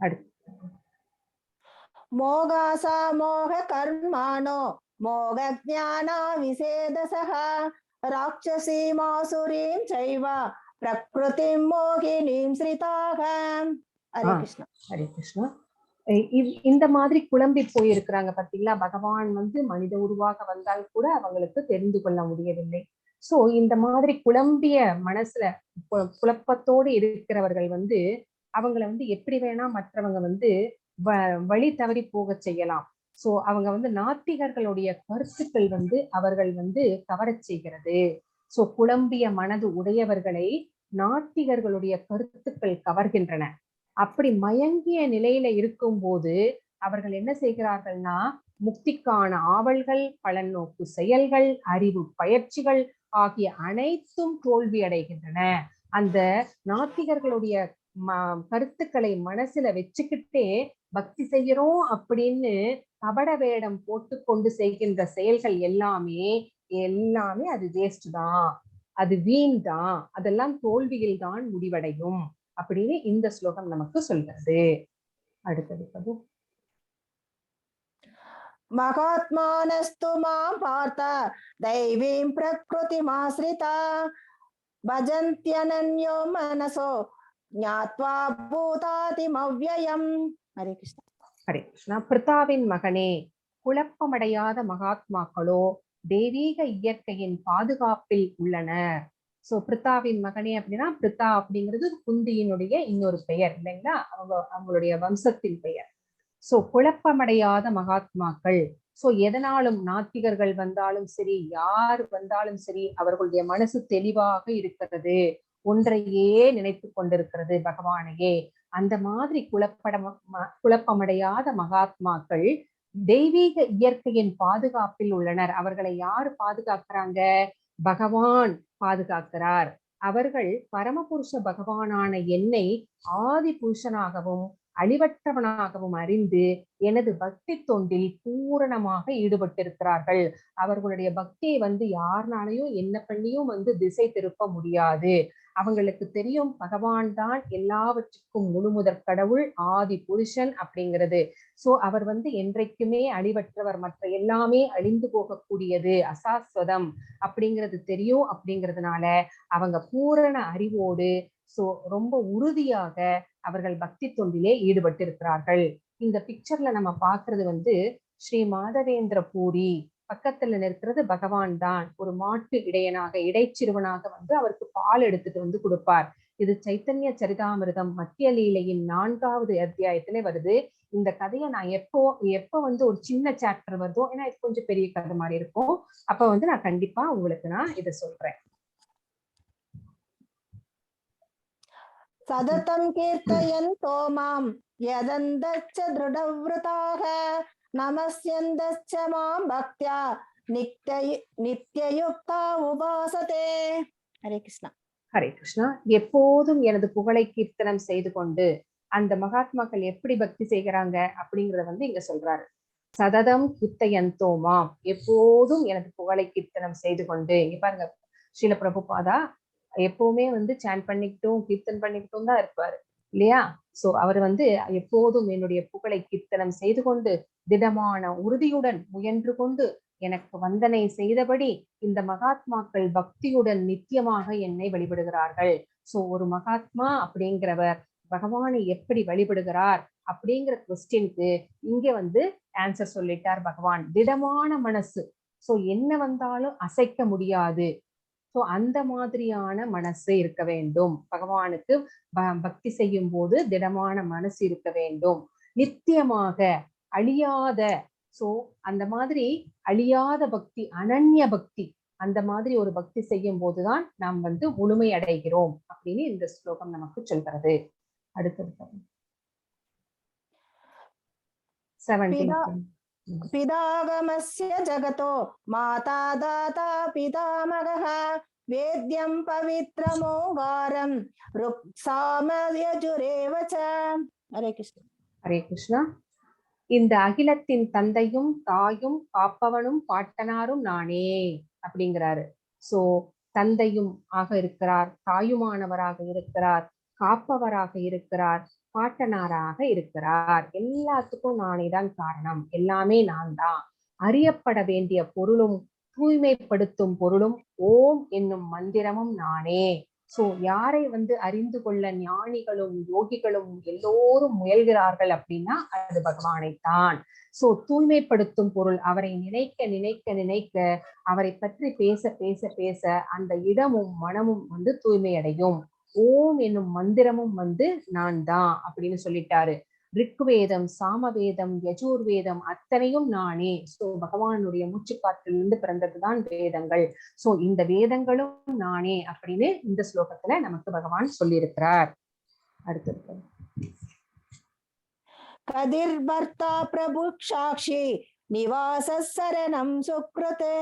அடுத்து மோகாசா மோக கர்மானோ மோக ஞானா விசேதசஹ ராட்சசி மாசுரீம் சைவா பிரக்ருதிம் மோகினீம் ஸ்ரிதாக. ஹரே கிருஷ்ணா. ஹரே கிருஷ்ணா. இந்த மாதிரி குழம்பி போயிருக்கிறாங்க பாத்தீங்களா? பகவான் மனித உருவாக வந்தால் கூட அவங்களுக்கு தெரிந்து கொள்ள முடியவில்லை. சோ இந்த மாதிரி குழம்பிய மனசுல குழப்பத்தோடு இருக்கிறவர்கள் அவங்களை எப்படி வேணா மற்றவங்க வழி தவறி போக செய்யலாம். சோ அவங்க நாத்திகர்களுடைய கருத்துக்கள் அவர்கள் கவரச் செய்கிறது. சோ குழம்பிய மனது உடையவர்களை நாத்திகர்களுடைய கருத்துக்கள் கவர்கின்றன. அப்படி மயங்கிய நிலையில இருக்கும் போது அவர்கள் என்ன செய்கிறார்கள்னா, முக்திக்கான ஆவல்கள், பலன் நோக்கு செயல்கள், அறிவு பயிற்சிகள் ஆகிய அனைத்தும் தோல்வி அடைகின்றன. அந்த நாத்திகர்களுடைய கருத்துக்களை மனசுல வச்சுக்கிட்டே பக்தி செய்யறோம் அப்படின்னு கபட வேடம் போட்டு கொண்டு செய்கின்ற செயல்கள் எல்லாமே அது வேஸ்ட் தான், அது வீண் தான், அதெல்லாம் தோல்வியில் தான் முடிவடையும் அப்படின்னு இந்த ஸ்லோகம் நமக்கு சொல்கிறது. அடுத்தது மகாத்மானஸ்து மாம் பார்த்த தைவீம் பிரக்ருதிமாஸ்ரிதா பஜந்த்யனன்யோ மனசோ ஞாத்வா பூதாதிமவ்யயம். ஹரே கிருஷ்ணா. ஹரே கிருஷ்ணா. பிருத்தாவின் மகனே, குழப்பமடையாத மகாத்மாக்களோ தெய்வீக இயற்கையின் பாதுகாப்பில் உள்ளனர். சோ பிருத்தாவின் மகனே அப்படின்னா, பிருத்தா அப்படிங்கிறது குந்தியினுடைய இன்னொரு பெயர் இல்லைங்களா? அவங்களுடைய வம்சத்தின் பெயர். சோ குழப்பமடையாத மகாத்மாக்கள். சோ எதனாலும் நாத்திகர்கள் வந்தாலும் சரி, யார் வந்தாலும் சரி, அவர்களுடைய மனசு தெளிவாக இருக்கிறது, ஒன்றையே நினைத்து கொண்டிருக்கிறது, பகவானையே. அந்த மாதிரி குழப்பமடையாத மகாத்மாக்கள் தெய்வீக இயற்கையின் பாதுகாப்பில் உள்ளனர். அவர்களை யாரு பாதுகாக்கிறாங்க? பகவான் பாதுகாக்கிறார். அவர்கள் பரமபுருஷ பகவானான என்னை ஆதி புருஷனாகவும் அழிவற்றவனாகவும் அறிந்து எனது பக்தி தொண்டில் பூரணமாக ஈடுபட்டிருக்கிறார்கள். அவர்களுடைய பக்தியை யாருனாலையும் என்ன பண்ணியும் திசை திருப்ப முடியாது. அவங்களுக்கு தெரியும் பகவான் தான் எல்லாவற்றுக்கும் முழுமுதற் கடவுள், ஆதி புருஷன் அப்படிங்கிறது. சோ அவர் என்றைக்குமே அழிவற்றவர், மற்ற எல்லாமே அழிந்து போகக்கூடியது, அசாஸ்வதம் அப்படிங்கிறது தெரியும். அப்படிங்கிறதுனால அவங்க பூரண அறிவோடு ரொம்ப உறுதியாக அவர்கள் பக்தி தொண்டிலே ஈடுபட்டிருக்கிறார்கள். இந்த பிக்சர்ல நம்ம பாக்குறது ஸ்ரீ மாதவேந்திர பூரி, பக்கத்துல நிற்கிறது பகவான் தான். ஒரு மாட்டு இடையனாக, இடைச்சிறுவனாக அவருக்கு பால் எடுத்துட்டு கொடுப்பார். இது சைத்தன்ய சரிதாமிர்தம் மத்திய லீலையின் 4வது அத்தியாயத்திலே வருது. இந்த கதையை நான் எப்ப ஒரு சின்ன சாப்டர் வருதோ, ஏன்னா இது கொஞ்சம் பெரிய கதை மாதிரி இருக்கும், அப்ப நான் கண்டிப்பா உங்களுக்கு நான் இதை சொல்றேன். சததம் கீர்த்தயந்தோ மாம் யதந்தச்ச திருடவ்ருதாக நமஸ்யந்தச்ச மாம் பக்த்யா நித்யயுக்தா உபாசதே. ஹரே கிருஷ்ணா. ஹரே கிருஷ்ணா. எப்போதும் எனது புகழை கீர்த்தனம் செய்து கொண்டு, அந்த மகாத்மாக்கள் எப்படி பக்தி செய்கிறாங்க அப்படிங்கறத இங்க சொல்றாரு. சததம் கீர்த்தயந்தோ மாம், எப்போதும் எனது புகழை கீர்த்தனம் செய்து கொண்டு. இங்க பாருங்க, ஸ்ரீல பிரபுபாதா எப்பவுமே சான் பண்ணிக்கிட்டும் கீர்த்தன் பண்ணிக்கிட்டும் தான் இருப்பாரு இல்லையா? சோ அவர் எப்போதும் என்னுடைய புகழை கீர்த்தனம் செய்து கொண்டு, திடமான உறுதியுடன் முயன்று கொண்டு எனக்கு வந்தனை செய்தபடி இந்த மகாத்மாக்கள் பக்தியுடன் நித்தியமாக என்னை வழிபடுகிறார்கள். சோ ஒரு மகாத்மா அப்படிங்கிறவர் பகவானை எப்படி வழிபடுகிறார் அப்படிங்கிற கொஸ்டினுக்கு இங்க ஆன்சர் சொல்லிட்டார் பகவான். திடமான மனசு, சோ என்ன வந்தாலும் அசைக்க முடியாது. சோ அந்த மாதிரியான மனசு இருக்க வேண்டும். பகவானுக்கு பக்தி செய்யும் போது திடமான மனசு இருக்க வேண்டும். நித்தியமாக அழியாத, சோ அந்த மாதிரி அழியாத பக்தி, அனன்ய பக்தி, அந்த மாதிரி ஒரு பக்தி செய்யும் போதுதான் நாம் முழுமை அடைகிறோம் அப்படின்னு இந்த ஸ்லோகம் நமக்கு சொல்கிறது. அடுத்தது 17. பிதாகமஸ்ய ஜகதோ மாதா தாதா பிதாமகः வேத்யம் பவித்ரமோகாரம் ருக்ஸாமயஜுரேவ ச. ஹரே கிருஷ்ணா. ஹரே கிருஷ்ணா. இந்த அகிலத்தின் தந்தையும் தாயும் காப்பவனும் பாட்டனாரும் நானே அப்படிங்கிறாரு. சோ தந்தையும் ஆக இருக்கிறார், தாயுமானவராக இருக்கிறார், காப்பவராக இருக்கிறார், பாட்டனாராக இருக்கிறார். எல்லாத்துக்கும் நானே தான் காரணம், எல்லாமே நான் தான். அறியப்பட வேண்டிய பொருளும் தூய்மைப்படுத்தும் பொருளும் ஓம் என்னும் மந்திரமும் நானே. சோ யாரை அறிந்து கொள்ள ஞானிகளும் யோகிகளும் எல்லோரும் முயல்கிறார்கள் அப்படின்னா அது பகவானைத்தான். சோ தூய்மைப்படுத்தும் பொருள், அவரை நினைக்க நினைக்க நினைக்க, அவரை பற்றி பேச பேச பேச அந்த இடமும் மனமும் தூய்மை அடையும். ஓம் என்னும் மந்திரமும் நான் தான் அப்படின்னு சொல்லிட்டாரு. ரிக்வேதம், சாமவேதம், யஜுர்வேதம் அத்தனையும் நானே. சோ பகவானுடைய மூச்சுக்காற்றிலிருந்து பிறந்ததுதான் வேதங்கள். சோ இந்த வேதங்களும் நானே அப்படின்னு இந்த ஸ்லோகத்துல நமக்கு பகவான் சொல்லியிருக்கிறார். அடுத்தது கதிர் பர்த்தா பிரபு சாட்சி நிவாச சரணம் சுக்ருதே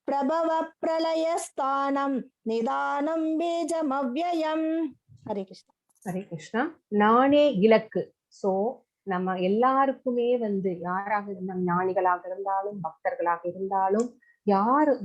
பிரபவ பிரளயஸ்தானம் நிதானம் பீஜம் அவ்யயம். ஹரே கிருஷ்ணா. ஹரே கிருஷ்ணா. நானே இலக்கு. சோ நம்ம எல்லாருக்குமே யாராக இருந்தாலும், ஞானிகளாக இருந்தாலும் பக்தர்களாக இருந்தாலும்,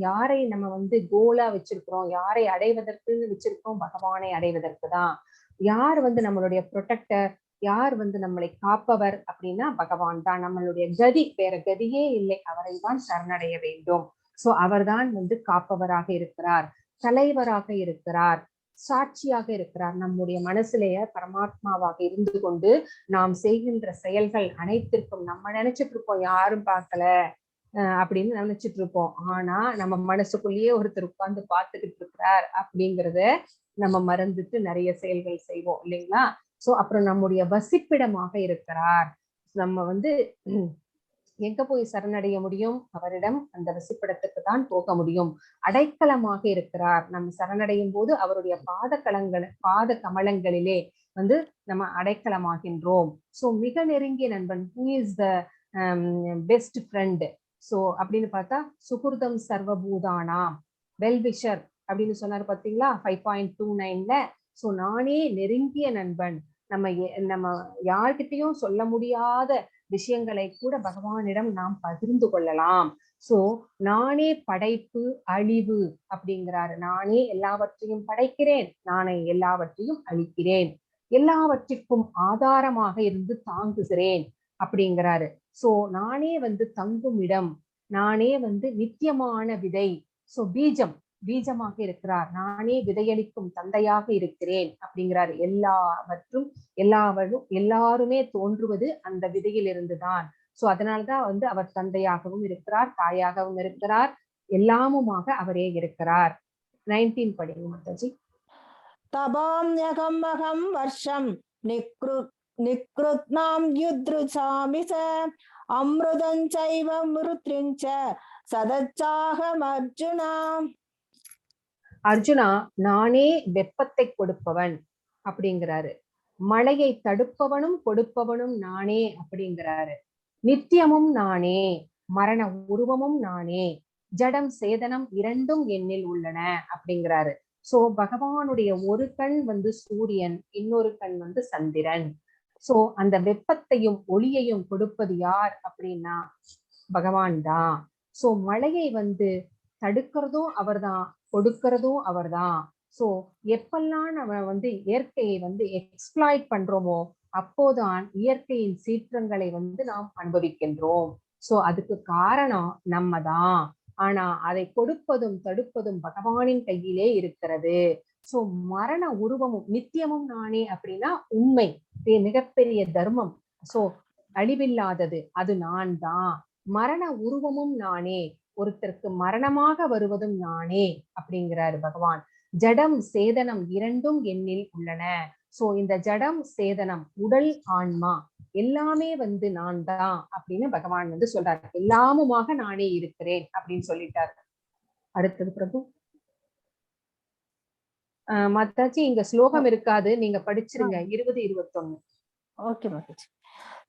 யாரை நம்ம கோலா வச்சிருக்கிறோம், யாரை அடைவதற்குன்னு வச்சிருக்கோம், பகவானை அடைவதற்கு தான். யார் நம்மளுடைய ப்ரொடெக்டர், யார் நம்மளை காப்பவர் அப்படின்னா பகவான் தான். நம்மளுடைய கதி, வேற கதியே இல்லை, அவரை தான் சரணடைய வேண்டும். சோ அவர்தான் காப்பவராக இருக்கிறார், தலைவராக இருக்கிறார், சாட்சியாக இருக்கிறார். நம்முடைய மனசுலேயே பரமாத்மாவாக இருந்து கொண்டு நாம் செய்கின்ற செயல்கள் அனைத்திற்கும் நம்ம நினைச்சிட்டு இருப்போம் யாரும் பார்க்கல அப்படின்னு நினைச்சிட்டு இருப்போம். ஆனா நம்ம மனசுக்குள்ளேயே ஒருத்தர் உட்கார்ந்து பார்த்துக்கிட்டு இருக்கிறார் அப்படிங்கிறத நம்ம மறந்துட்டு நிறைய செயல்கள் செய்வோம் இல்லைங்களா? சோ அப்புறம் நம்முடைய வசிப்பிடமாக இருக்கிறார். நம்ம எங்க போய் சரணடைய முடியும்? அவரிடம், அந்த வசிப்பிடத்துக்கு தான் போக முடியும். அடைக்கலமாக இருக்கிறார். நம்ம சரணடையும் போது அவருடைய பாத கமலங்களிலே நம்ம அடைக்கலமாகின்றோம். சோ மிக நெருங்கிய நண்பன், who is the best friend. So அப்படின்னு பார்த்தா சுகுர்தம் சர்வபூதானாம், வெல்விஷர், அப்படின்னு சொன்னாரு பாத்தீங்களா 5.29ல. சோ நானே நெருங்கிய நண்பன். நம்ம யார்கிட்டயும் சொல்ல முடியாத விஷயங்களை கூட பகவானிடம் நாம் பகிர்ந்து கொள்ளலாம். சோ நானே படைப்பு அழிவு அப்படிங்கிறாரு. நானே எல்லாவற்றையும் படைக்கிறேன், நானே எல்லாவற்றையும் அழிக்கிறேன், எல்லாவற்றிற்கும் ஆதாரமாக இருந்து தாங்குகிறேன் அப்படிங்கிறாரு. சோ நானே தங்கும் இடம், நானே நித்தியமான விதை. சோ பீஜமாக இருக்கிறார். நானே விதையளிக்கும் தந்தையாக இருக்கிறேன் அப்படிங்கிறாரு. எல்லாருமே தோன்றுவது அந்த விதையில் இருந்துதான். சோ அதனாலதான் அவர் தந்தையாகவும் இருக்கிறார், தாயாகவும் இருக்கிறார், எல்லாமுமாக அவரே இருக்கிறார். 19 படிங்க மாதாஜி. தபாம்யகம் அகம் வர்ஷம் நிக்ருத்னாம் யுத்ருசாமி ச அம்ருதஞ்சைவ மிருத்ரிஞ்ச சதச்சாகம் அர்ஜுனா. அர்ஜுனா, நானே வெப்பத்தை கொடுப்பவன் அப்படிங்கிறாரு. மழையை தடுப்பவனும் கொடுப்பவனும் நானே அப்படிங்கிறாரு. நித்தியமும் நானே, மரண உருவமும் நானே, ஜடம் சேதனம் இரண்டும் என்னில் உள்ளன அப்படிங்கிறாரு. சோ பகவானுடைய ஒரு கண் சூரியன், இன்னொரு கண் சந்திரன். சோ அந்த வெப்பத்தையும் ஒளியையும் கொடுப்பது யார் அப்படின்னா பகவான் தான். சோ மழையை தடுக்கிறதும் அவர்தான், கொடுக்கிறதும் அவர்தான். சோ எப்பெல்லாம் நம்ம இயற்கையை எக்ஸ்ப்ளாய்ட் பண்றோமோ அப்போதான் இயற்கையின் சீற்றங்களை நாம் அனுபவிக்கின்றோம். சோ அதுக்கு காரணம் நம்ம தான். ஆனா அதை கொடுப்பதும் தடுப்பதும் பகவானின் கையிலே இருக்கிறது. சோ மரண உருவமும் நித்தியமும் நானே அப்படின்னா உண்மை, மிகப்பெரிய தர்மம். சோ அழிவில்லாதது அது நான் தான். மரண உருவமும் நானே, ஒருத்தருக்கு மரணமாக வருவதும் நானே அப்படிங்கிறாரு பகவான். ஜடம் சேதனம் இரண்டும் என்னில் உள்ளன. சோ இந்த ஜடம் சேதனம், உடல் ஆன்மா எல்லாமே நான் தான் அப்படின்னு பகவான் சொல்றாரு. எல்லாமுமாக நானே இருக்கிறேன் அப்படின்னு சொல்லிட்டாரு. அடுத்தது பிரபு. மாதாஜி இங்க ஸ்லோகம் இருக்காது, நீங்க படிச்சிருங்க. 20-21. ஓகே மாதாஜி.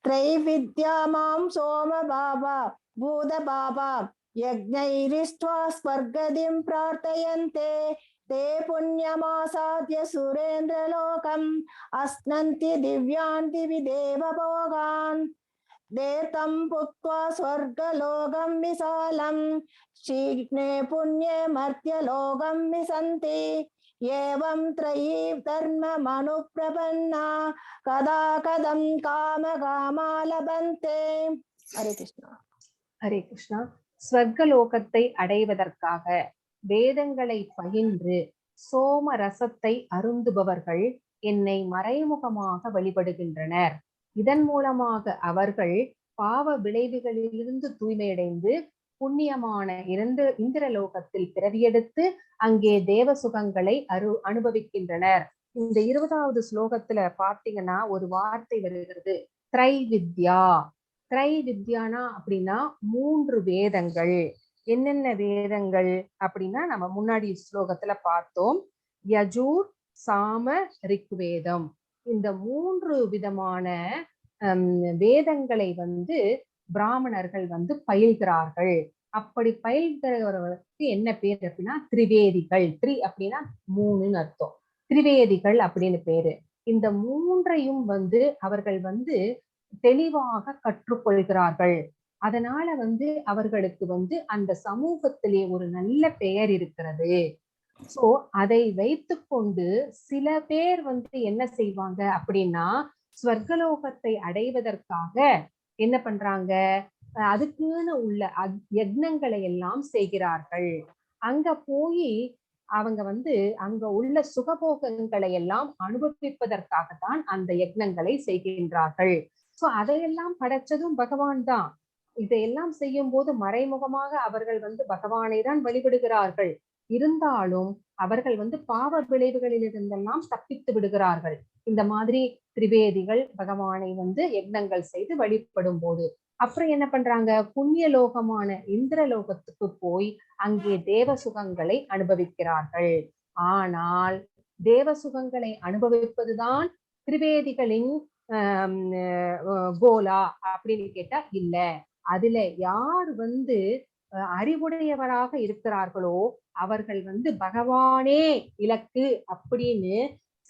த்ரைவித்யா மாம் சோம பாபா பூத பாபா யஜ்ஞைரிஷ்ட்வா ஸ்வர்கதிம் பிரார்த்தயந்தே தே புண்ணியமாசாத்ய சுரேந்திரலோகம் அஸ்னந்தி திவ்யான் திவி தேவபோகான் தேதம் புக்த்வா ஸ்வர்கலோகம் விசாலம் சீக்னே புண்யே மர்த்யலோகம் விசந்தி ஏவம் த்ரயீ தர்மம் அனுப்ரபன்னா கதா கதம் காம காமா லபந்தே. ஹரே கிருஷ்ணா. ஹரே கிருஷ்ணா. ஸ்வர்கலோகத்தை அடைவதற்காக வேதங்களை பயின்று சோம ரசத்தை அருந்துபவர்கள் என்னை மறைமுகமாக வழிபடுகின்றனர். இதன் மூலமாக அவர்கள் பாவ விளைவுகளிலிருந்து தூய்மையடைந்து புண்ணியமான இந்திரலோகத்தில் பிறவியெடுத்து அங்கே தேவ சுகங்களை அனுபவிக்கின்றனர். இந்த 20வது ஸ்லோகத்துல பாத்தீங்கன்னா ஒரு வார்த்தை வருகிறது, திரைவித்யா. திரைவித்யானா அப்படின்னா 3 வேதங்கள். என்னென்ன வேதங்கள் அப்படின்னா நம்ம முன்னாடி ஸ்லோகத்துல பார்த்தோம். யஜூர், சாம, ரிக்வேதம். இந்த 3 விதமான வேதங்களை பிராமணர்கள் பயில்கிறார்கள். அப்படி பயில்கிறவர்களுக்கு என்ன பேர் அப்படின்னா திரிவேதிகள். அப்படின்னா 3ன்னு அர்த்தம். திரிவேதிகள் அப்படின்னு பேரு. இந்த 3ஐயும் அவர்கள் தெளிவாக கற்றுக்கொள்கிறார்கள். அதனால அவர்களுக்கு அந்த சமூகத்திலே ஒரு நல்ல பெயர் இருக்கிறது. சோ அதை வைத்து கொண்டு சில பேர் என்ன செய்வாங்க அப்படின்னா ஸ்வர்கலோகத்தை அடைவதற்காக என்ன பண்றாங்க, அதுக்குன்னு உள்ள யக்னங்களை எல்லாம் செய்கிறார்கள். அங்க போய் அவங்க அங்க உள்ள சுகபோகங்களை எல்லாம் அனுபவிப்பதற்காகத்தான் அந்த யக்னங்களை செய்கின்றார்கள். சோ அதையெல்லாம் படைச்சதும் பகவான் தான். இதையெல்லாம் செய்யும் போது மறைமுகமாக அவர்கள் பகவானை தான் வழிபடுகிறார்கள். இருந்தாலும் அவர்கள் பாவ விளைவுகளில் இருந்தெல்லாம் தப்பித்து விடுகிறார்கள். இந்த மாதிரி திரிவேதிகள் பகவானை யக்னங்கள் செய்து வழிபடும் போது அப்புறம் என்ன பண்றாங்க, புண்ணிய லோகமான இந்திரலோகத்துக்கு போய் அங்கே தேவ சுகங்களை அனுபவிக்கிறார்கள். ஆனால் தேவ சுகங்களை அனுபவிப்பதுதான் திரிவேதிகளின் கோலா அப்படின்னு கேட்டா இல்ல. அதுல யார் அறிவுடையவராக இருக்கிறார்களோ அவர்கள் வந்து பகவானே இலக்கு அப்படின்னு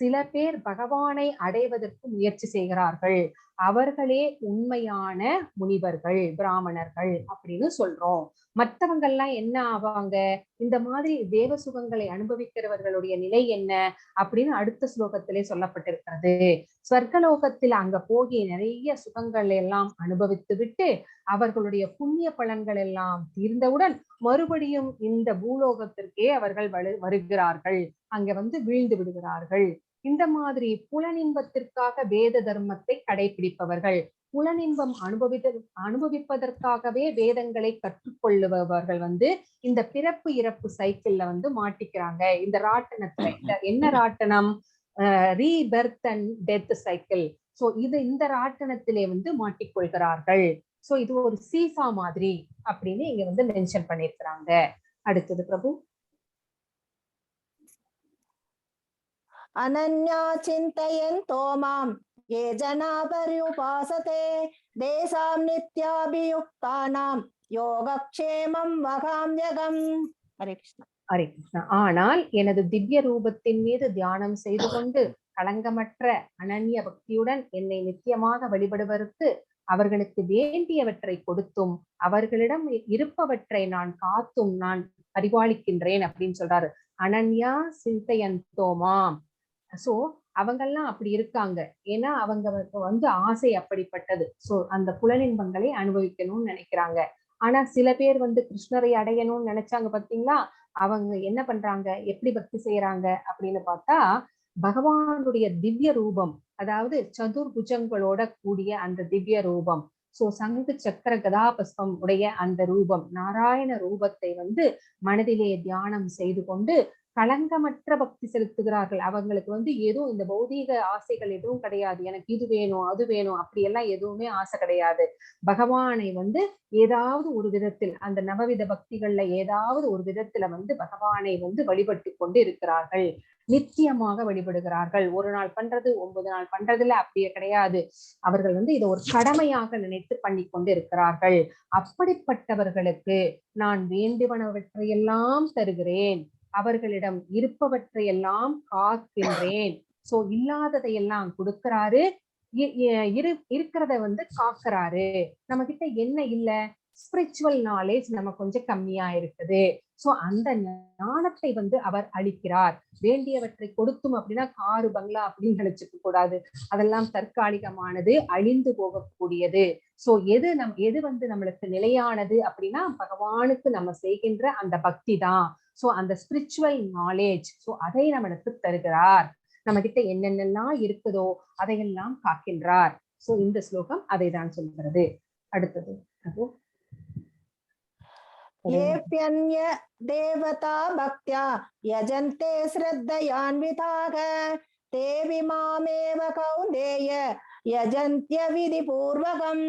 சில பேர் பகவானை அடைவதற்கு முயற்சி செய்கிறார்கள். அவர்களே உண்மையான முனிவர்கள், பிராமணர்கள் அப்படின்னு சொல்றோம். மற்றவங்கள்லாம் என்ன ஆவாங்க, இந்த மாதிரி தேவ சுகங்களை அனுபவிக்கிறவர்களுடைய நிலை என்ன அப்படின்னு அடுத்த ஸ்லோகத்திலே சொல்லப்பட்டிருக்கிறது. ஸ்வர்கலோகத்தில் அங்க போகி நிறைய சுகங்கள் எல்லாம் அனுபவித்து விட்டு அவர்களுடைய புண்ணிய பலன்கள் எல்லாம் தீர்ந்தவுடன் மறுபடியும் இந்த பூலோகத்திற்கே அவர்கள் வருகிறார்கள், அங்க வந்து வீழ்ந்து விடுகிறார்கள். இந்த மாதிரி புலனின்பத்திற்காக வேத தர்மத்தை கடைபிடிப்பவர்கள், புலனின்பம் அனுபவிப்பதற்காகவே வேதங்களை கற்றுக்கொள்ளுபவர்கள் வந்து இந்த பிறப்பு இறப்பு சைக்கிள்ல வந்து மாட்டிக்கிறாங்க. இந்த ராட்டனத்துல என்ன ராட்டனம், rebirth and death cycle. So இந்த ராட்டனத்திலே வந்து மாட்டிக்கொள்கிறார்கள். சோ இது ஒரு சீசா மாதிரி அப்படின்னு இங்க வந்து மென்ஷன் பண்ணிருக்கிறாங்க. அடுத்தது பிரபு. அனன்யா சிந்தயந்தோ மாம் ये जना पर्युपासते தேசாம் நித்யாபியுக்தானாம் யோகக்ஷேமம் வகாம்யகம். ஹரே கிருஷ்ணா. ஹரே கிருஷ்ணா. ஆனால் எனது திவ்ய ரூபத்தின் மீது தியானம் செய்து கொண்டு களங்கமற்ற அனன்ய பக்தியுடன் என்னை நித்தியமாக வழிபடுவதற்கு அவர்களுக்கு வேண்டியவற்றை கொடுத்தும் அவர்களிடம் இருப்பவற்றை நான் காத்தும் நான் பரிபாலிக்கின்றேன் அப்படின்னு சொல்றாரு. அனன்யா சிந்தையந்தோமாம். சோ அவங்கெல்லாம் அப்படி இருக்காங்க. ஏன்னா அவங்க வந்து ஆசை அப்படிப்பட்டது. சோ அந்த புலனின்பங்களை அனுபவிக்கணும்னு நினைக்கிறாங்க. ஆனா சில பேர் வந்து கிருஷ்ணரை அடையணும்னு நினைச்சாங்க பாத்தீங்களா, அவங்க என்ன பண்றாங்க, எப்படி பக்தி செய்யறாங்க அப்படின்னு பார்த்தா, பகவானுடைய திவ்ய ரூபம், அதாவது சதுர்புஜங்களோட கூடிய அந்த திவ்ய ரூபம், சோ சங்கு சக்கர கதாபஸ்பம் உடைய அந்த ரூபம், நாராயண ரூபத்தை வந்து மனதிலே தியானம் செய்து கொண்டு களங்கமற்ற பக்தி செலுத்துகிறார்கள். அவங்களுக்கு வந்து எதுவும் இந்த பௌதீக ஆசைகள் எதுவும் கிடையாது. எனக்கு இது வேணும் அது வேணும் அப்படியெல்லாம் எதுவுமே ஆசை கிடையாது. பகவானை வந்து ஏதாவது ஒரு விதத்தில் அந்த நவவித பக்திகள்ல ஏதாவது ஒரு விதத்துல வந்து பகவானை வந்து வழிபட்டு கொண்டு இருக்கிறார்கள். நித்தியமாக வழிபடுகிறார்கள். ஒரு நாள் பண்றது 9 நாள் பண்றதுல அப்படியே கிடையாது. அவர்கள் வந்து இதை ஒரு கடமையாக நினைத்து பண்ணி கொண்டு இருக்கிறார்கள். அப்படிப்பட்டவர்களுக்கு நான் வேண்டுவனவற்றையெல்லாம் தருகிறேன், அவர்களிடம் இருப்பவற்றையெல்லாம் காக்கின்றேன். சோ இல்லாததையெல்லாம் கொடுக்கிறாரு, இருக்கிறத வந்து காக்குறாரு. நம்ம கிட்ட என்ன இல்ல, ஸ்பிரிச்சுவல் நாலேஜ் நம்ம கொஞ்சம் கம்மியா இருக்குது. சோ அந்த ஞானத்தை வந்து அவர் அளிக்கிறார். வேண்டியவற்றை கொடுத்தும் அப்படின்னா காரு பங்களா அப்படின்னு நினைச்சுக்க கூடாது. அதெல்லாம் தற்காலிகமானது, அழிந்து போகக்கூடியது. சோ எது வந்து நம்மளுக்கு நிலையானது அப்படின்னா பகவானுக்கு நம்ம செய்கின்ற அந்த பக்தி தான். சோ அந்த ஸ்பிரிச்சுவல் நாலேஜ், சோ அதை நம்மளுக்கு தருகிறார். நம்ம கிட்ட என்னென்னலாம் இருக்குதோ அதையெல்லாம் காக்கின்றார். சோ இந்த ஸ்லோகம் அதை தான் சொல்கிறது. அடுத்தது ஏப்யன்ய தேவதா பக்த்யா யஜந்தே ஸ்ரத்தயான்விதாக தேவி மாமேவ கௌந்தேய யஜந்த்ய விதிபூர்வகம்.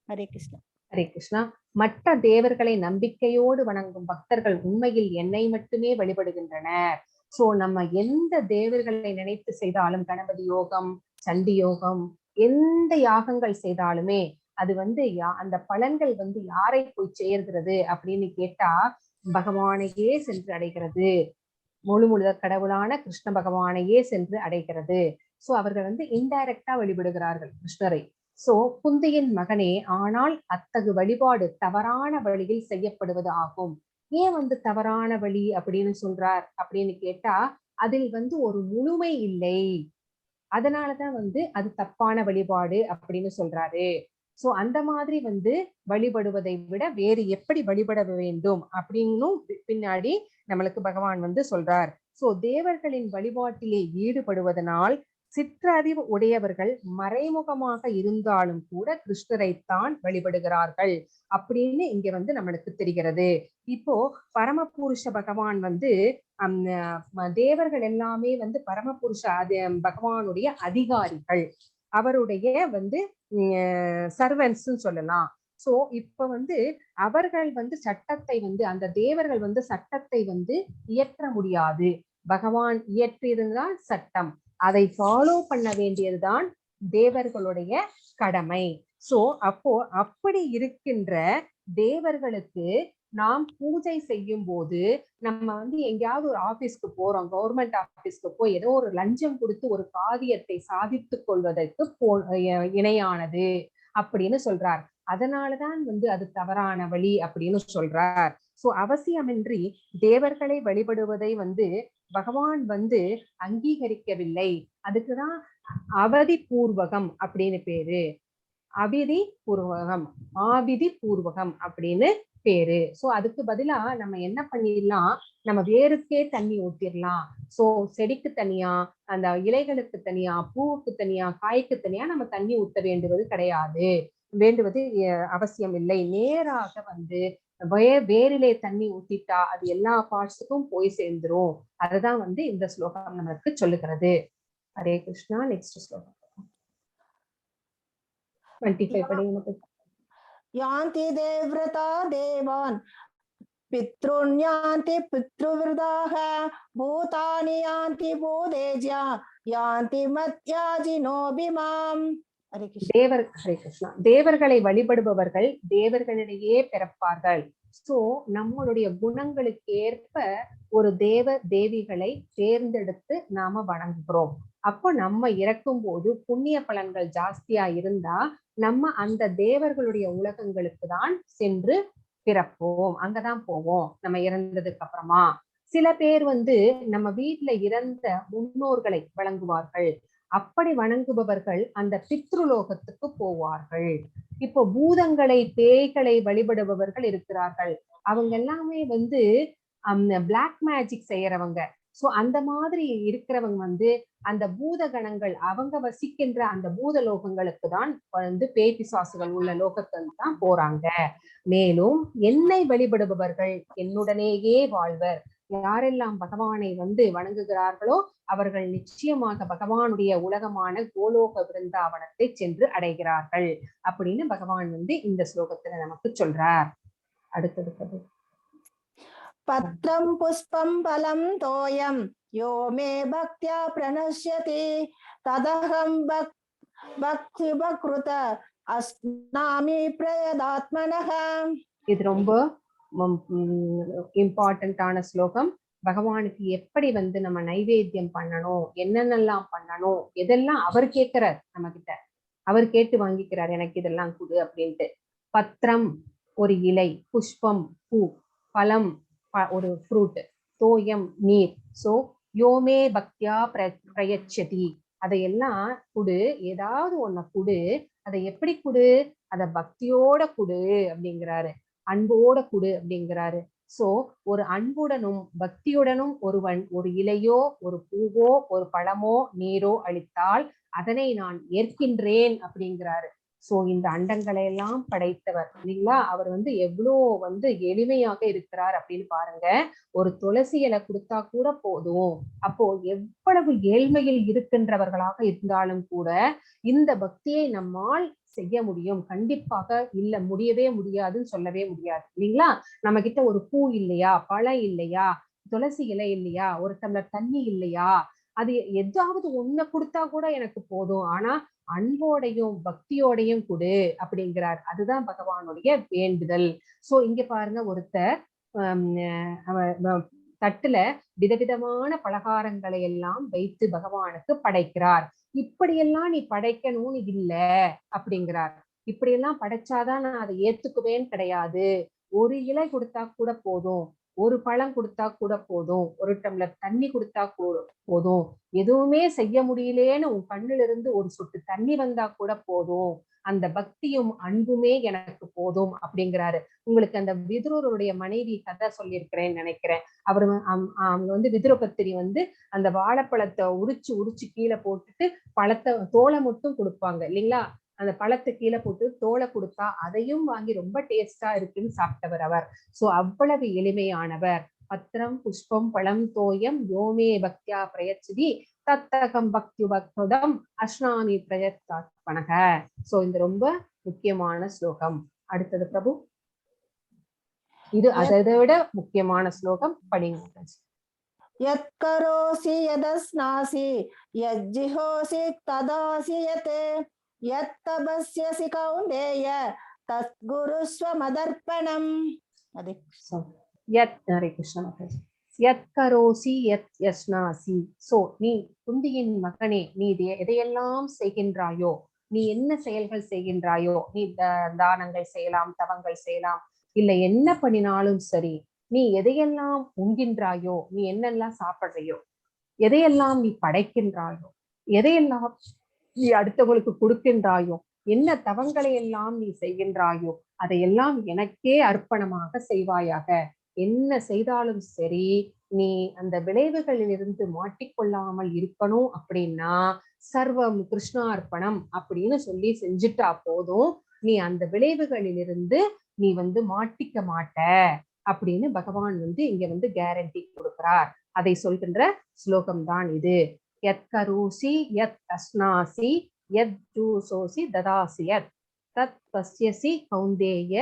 ஹரே கிருஷ்ணா. ஹரே கிருஷ்ணா. மற்ற தேவர்களை நம்பிக்கையோடு வணங்கும் பக்தர்கள் உண்மையில் என்னை மட்டுமே வழிபடுகின்றனர். சோ நம்ம எந்த தேவர்களை நினைத்து செய்தாலும், கணபதி யோகம், சண்டி யோகம், எந்த யாகங்கள் செய்தாலுமே அது வந்து அந்த பலன்கள் வந்து யாரை போய் சேர்கிறது அப்படின்னு கேட்டா பகவானையே சென்று அடைகிறது. முழு கடவுளான கிருஷ்ண பகவானையே சென்று அடைகிறது. சோ அவர்கள் வந்து இன்டைரக்டா வழிபடுகிறார்கள் கிருஷ்ணரை. சோ குந்தியின் மகனே, ஆனால் அத்தகு வழிபாடு தவறான வழியில் செய்யப்படுவது ஆகும். ஏன் வந்து தவறான வழி அப்படின்னு சொல்றார் அப்படின்னு கேட்டா, அதில் வந்து ஒரு முழுமை இல்லை, அதனாலதான் வந்து அது தப்பான வழிபாடு அப்படின்னு சொல்றாரு. சோ அந்த மாதிரி வந்து வழிபடுவதை விட வேறு எப்படி வழிபட வேண்டும் அப்படின்னு பின்னாடி நம்மளுக்கு பகவான் வந்து சொல்றார். சோ தேவர்களின் வழிபாட்டிலே ஈடுபடுவதனால் சிற்றறிவு உடையவர்கள் மறைமுகமாக இருந்தாலும் கூட கிருஷ்ணரைத்தான் வழிபடுகிறார்கள் அப்படின்னு இங்க வந்து நம்மளுக்கு தெரிகிறது. இப்போ பரமபுருஷ பகவான் வந்து தேவர்கள் எல்லாமே வந்து பரமபுருஷ பகவானுடைய அதிகாரிகள், அவருடைய வந்து சர்வன்ஸ் சொல்லலாம். சோ இப்ப வந்து அவர்கள் வந்து சட்டத்தை வந்து அந்த தேவர்கள் வந்து சட்டத்தை வந்து இயற்ற முடியாது. பகவான் இயற்றியிருந்தால் சட்டம், அதை ஃபாலோ பண்ண வேண்டியதுதான் தேவர்களுடைய கடமை. சோ அப்போ அப்படி இருக்கின்ற தேவர்களுக்கு நாம் பூஜை செய்யும் போது நம்ம வந்து எங்கேயாவது ஒரு ஆபீஸ்க்கு போறோம், கவர்மெண்ட் ஆபீஸ்க்கு போய் ஏதோ ஒரு லஞ்சம் கொடுத்து ஒரு காரியத்தை சாதித்துக் கொள்வதற்கு இணையானது அப்படின்னு சொல்றார். அதனாலதான் வந்து அது தவறான வழி அப்படின்னு சொல்றார். சோ அவசியமின்றி தேவர்களை வழிபடுவதை வந்து பகவான் வந்து அங்கீகரிக்கவில்லை. அதுக்குதான் அவதி பூர்வகம் அப்படின்னு பேரு. அபிதி பூர்வகம், ஆபிதி பூர்வகம் அப்படின்னு பேரு. சோ அதுக்கு பதிலா நம்ம என்ன பண்ணிடலாம், நம்ம வேருக்கே தண்ணி ஊத்திடலாம். சோ செடிக்கு தனியா, அந்த இலைகளுக்கு தனியா, பூவுக்கு தனியா, காய்க்கு தனியா நம்ம தண்ணி ஊத்த வேண்டுவது அவசியம் இல்லை. நேராக வந்து வேரிலே தண்ணி ஊத்திட்டா அது எல்லா பார்ட்ஸுக்கும் போய் சேர்ந்துரும். அதுதான் வந்து இந்த ஸ்லோகம் நமக்கு சொல்லுகிறது. ஹரே கிருஷ்ணா. நெக்ஸ்ட் ஸ்லோகம் 25 படிங்க. யாந்தி தேவ்ரதா தேவான் பித்ருண்யாந்தி பித்ருவிருதாக பூதானி யாந்தி பூதேஜ்யா யாந்தி மத்யாஜினோபிமாம். ஹரே கிருஷ்ணா. தேவர்களை வழிபடுபவர்கள் தேவர்களிடையே பிறப்பார்கள். சோ நம்மளுடைய குணங்களுக்கு ஏற்ப ஒரு தேவ தேவிகளை தேர்ந்தெடுத்து நாம வணங்குகிறோம். அப்போ நம்ம இறக்கும் போது புண்ணிய பலன்கள் ஜாஸ்தியா இருந்தா நம்ம அந்த தேவர்களுடைய உலகங்களுக்கு தான் சென்று பிறப்போம், அங்கதான் போவோம் நம்ம இறந்ததுக்கு அப்புறமா. சில பேர் வந்து நம்ம வீட்டுல இறந்த முன்னோர்களை வணங்குவார்கள். அப்படி வணங்குபவர்கள் அந்த பித்ருலோகத்துக்கு போவார்கள். இப்போ பூதங்களை பேய்களை வழிபடுபவர்கள் இருக்கிறார்கள். அவங்க எல்லாமே வந்து பிளாக் மேஜிக் செய்யறவங்க. சோ அந்த மாதிரி இருக்கிறவங்க வந்து அந்த பூத கணங்கள் அவங்க வசிக்கின்ற அந்த பூத லோகங்களுக்கு தான் வந்து பேய் பிசாசுகள் உள்ள லோகத்துக்கு தான் போறாங்க. மேலும் என்னை வழிபடுபவர்கள் என்னுடனேயே வாழ்வர். யாரெல்லாம் பகவானை வந்து வணங்குகிறார்களோ அவர்கள் நிச்சயமாக பகவானுடைய உலகமான கோலோக விருந்தாவனத்தை சென்று அடைகிறார்கள் அப்படின்னு பகவான் வந்து இந்த ஸ்லோகத்துல நமக்கு சொல்றார். அடுத்தது பத்ரம் புஷ்பம் பலம் தோயம் யோ மே பக்தியா பிரணஷ்யதி ததகம் பக்தி பக்ருத அஸ்நாமி பிரயதாத்மனஹ. இது ரொம்ப இம்பார்ட்டன்டான ஸ்லோகம். பகவானுக்கு எப்படி வந்து நம்ம நைவேத்தியம் பண்ணணும், என்னென்னலாம் பண்ணணும், எதெல்லாம் அவர் கேட்கிறார் நம்ம கிட்ட. அவர் கேட்டு வாங்கிக்கிறார், எனக்கு இதெல்லாம் கொடு அப்படின்ட்டு. பத்திரம் ஒரு இலை, புஷ்பம் பூ, பலம் ஒரு ஃப்ரூட், தோயம் நீர். சோ யோமே பக்தியா பிரயச்சதி, அதையெல்லாம் குடு, ஏதாவது ஒன்ன குடு. அதை எப்படி குடு, அத பக்தியோட குடு அப்படிங்கிறாரு, அன்போட குடு அப்படிங்கிறாரு. சோ ஒரு அன்புடனும் பக்தியுடனும் ஒருவன் ஒரு இலையோ ஒரு பூவோ ஒரு பழமோ நீரோ அளித்தால் அதனை நான் ஏற்கின்றேன் அப்படிங்கிறாரு. சோ இந்த அண்டங்களை எல்லாம் படைத்தவர் இல்லைங்களா, அவர் வந்து எவ்வளோ வந்து எளிமையாக இருக்கிறார் அப்படின்னு பாருங்க. ஒரு துளசி இலை கொடுத்தா கூட போதும். அப்போ எவ்வளவு ஏழ்மையில் இருக்கின்றவர்களாக இருந்தாலும் கூட இந்த பக்தியை நம்மால் செய்ய முடியும். கண்டிப்பாக இல்ல, முடியவே முடியாதுன்னு சொல்லவே முடியாது இல்லைங்களா. நம்ம கிட்ட ஒரு பூ இல்லையா, பழம் இல்லையா, துளசி இலை இல்லையா, ஒரு டம்ளர் தண்ணி இல்லையா, அது எதாவது ஒண்ணு கொடுத்தா கூட எனக்கு போதும். ஆனா அன்போடையும் பக்தியோடையும் கொடு அப்படிங்கிறார். அதுதான் பகவானுடைய வேண்டுதல். சோ இங்க பாருங்க, ஒருத்தர் தட்டுல விதவிதமான பலகாரங்களை எல்லாம் வைத்து பகவானுக்கு படைக்கிறார். இப்படியெல்லாம் நீ படைக்கணும்னு இல்ல அப்படிங்கிறார். இப்படியெல்லாம் படைச்சாதான் நான் அதை ஏத்துக்குவேன்னு கிடையாது. ஒரு இலை கொடுத்தா கூட போதும், ஒரு பழம் கொடுத்தா கூட போதும், ஒரு டம்ளர் தண்ணி கொடுத்தா கூட போதும், எதுவுமே செய்ய முடியலேன்னு உன் கண்ணுல இருந்து ஒரு சொட்டு தண்ணி வந்தா கூட போதும், அந்த பக்தியும் அன்புமே எனக்கு போதும் அப்படிங்கிறாரு. உங்களுக்கு அந்த விதுரருடைய மனைவி கதை சொல்லியிருக்கிறேன்னு நினைக்கிறேன். அவங்க வந்து விதுரபத்திரி வந்து அந்த வாழைப்பழத்தை உரிச்சு கீழே போட்டுட்டு பழத்தை தோலை மட்டும் கொடுப்பாங்க இல்லைங்களா. அந்த பழத்தை கீழே போட்டு தோலை கொடுத்தா அதையும் வாங்கி ரொம்ப டேஸ்டா இருக்குன்னு சாப்பிட்டவர் அவர். சோ அவ்வளவு எளிமையானவர். பத்திரம் புஷ்பம் பழம் தோயம் யோமே பக்தியா பிரயச்சதி தத்தகம் பக்தி பக்தம் அஸ்னாமி பிரயத்தாத்மனக. சோ இந்த ரொம்ப முக்கியமான ஸ்லோகம். அடுத்தது பிரபு, இது அதை விட முக்கியமான ஸ்லோகம், படிங்க. யத் கரோசி யதஸ்நாசி யஜ்ஜிஹோசி ததாசி யத் யத் தபஸ்யசி கௌந்தேய தத் குருஸ்வ மதர்ப்பணம். அதே So, yat Hare Krishna Mataji. Yat karosi yat yasnasi. So, நீ குந்தியின் மகனே, நீ எதையெல்லாம் செய்கின்றாயோ, நீ என்ன செயல்கள் செய்கின்றாயோ, நீ தானங்கள் செய்யலாம், தவங்கள் செய்யலாம், இல்ல என்ன பண்ணினாலும் சரி, நீ எதையெல்லாம் உண்கின்றாயோ, நீ என்னெல்லாம் சாப்பிடுறையோ, எதையெல்லாம் நீ படைக்கின்றாயோ, எதையெல்லாம் நீ அடுத்தவங்களுக்கு கொடுக்கின்றாயோ, என்ன தவங்களை எல்லாம் நீ செய்கின்றாயோ, அதையெல்லாம் எனக்கே அர்ப்பணமாக செய்வாயாக. என்ன செய்தாலும் சரி, நீ அந்த விளைவுகளில் இருந்து மாட்டிக்கொள்ளாமல் இருக்கணும் அப்படின்னா சர்வம் கிருஷ்ணார்ப்பணம் அப்படின்னு சொல்லி செஞ்சுட்டா போதும், நீ அந்த விளைவுகளில் இருந்து நீ மாட்டிக்க மாட்ட அப்படின்னு பகவான் இங்க கேரண்டி கொடுக்கிறார். அதை சொல்கின்ற ஸ்லோகம் தான் இது. யத் கரோசி யத் அஸ்னாசி யத் ஜூசோசி ததாசியத் தத் பஸ்யசி கௌந்தேய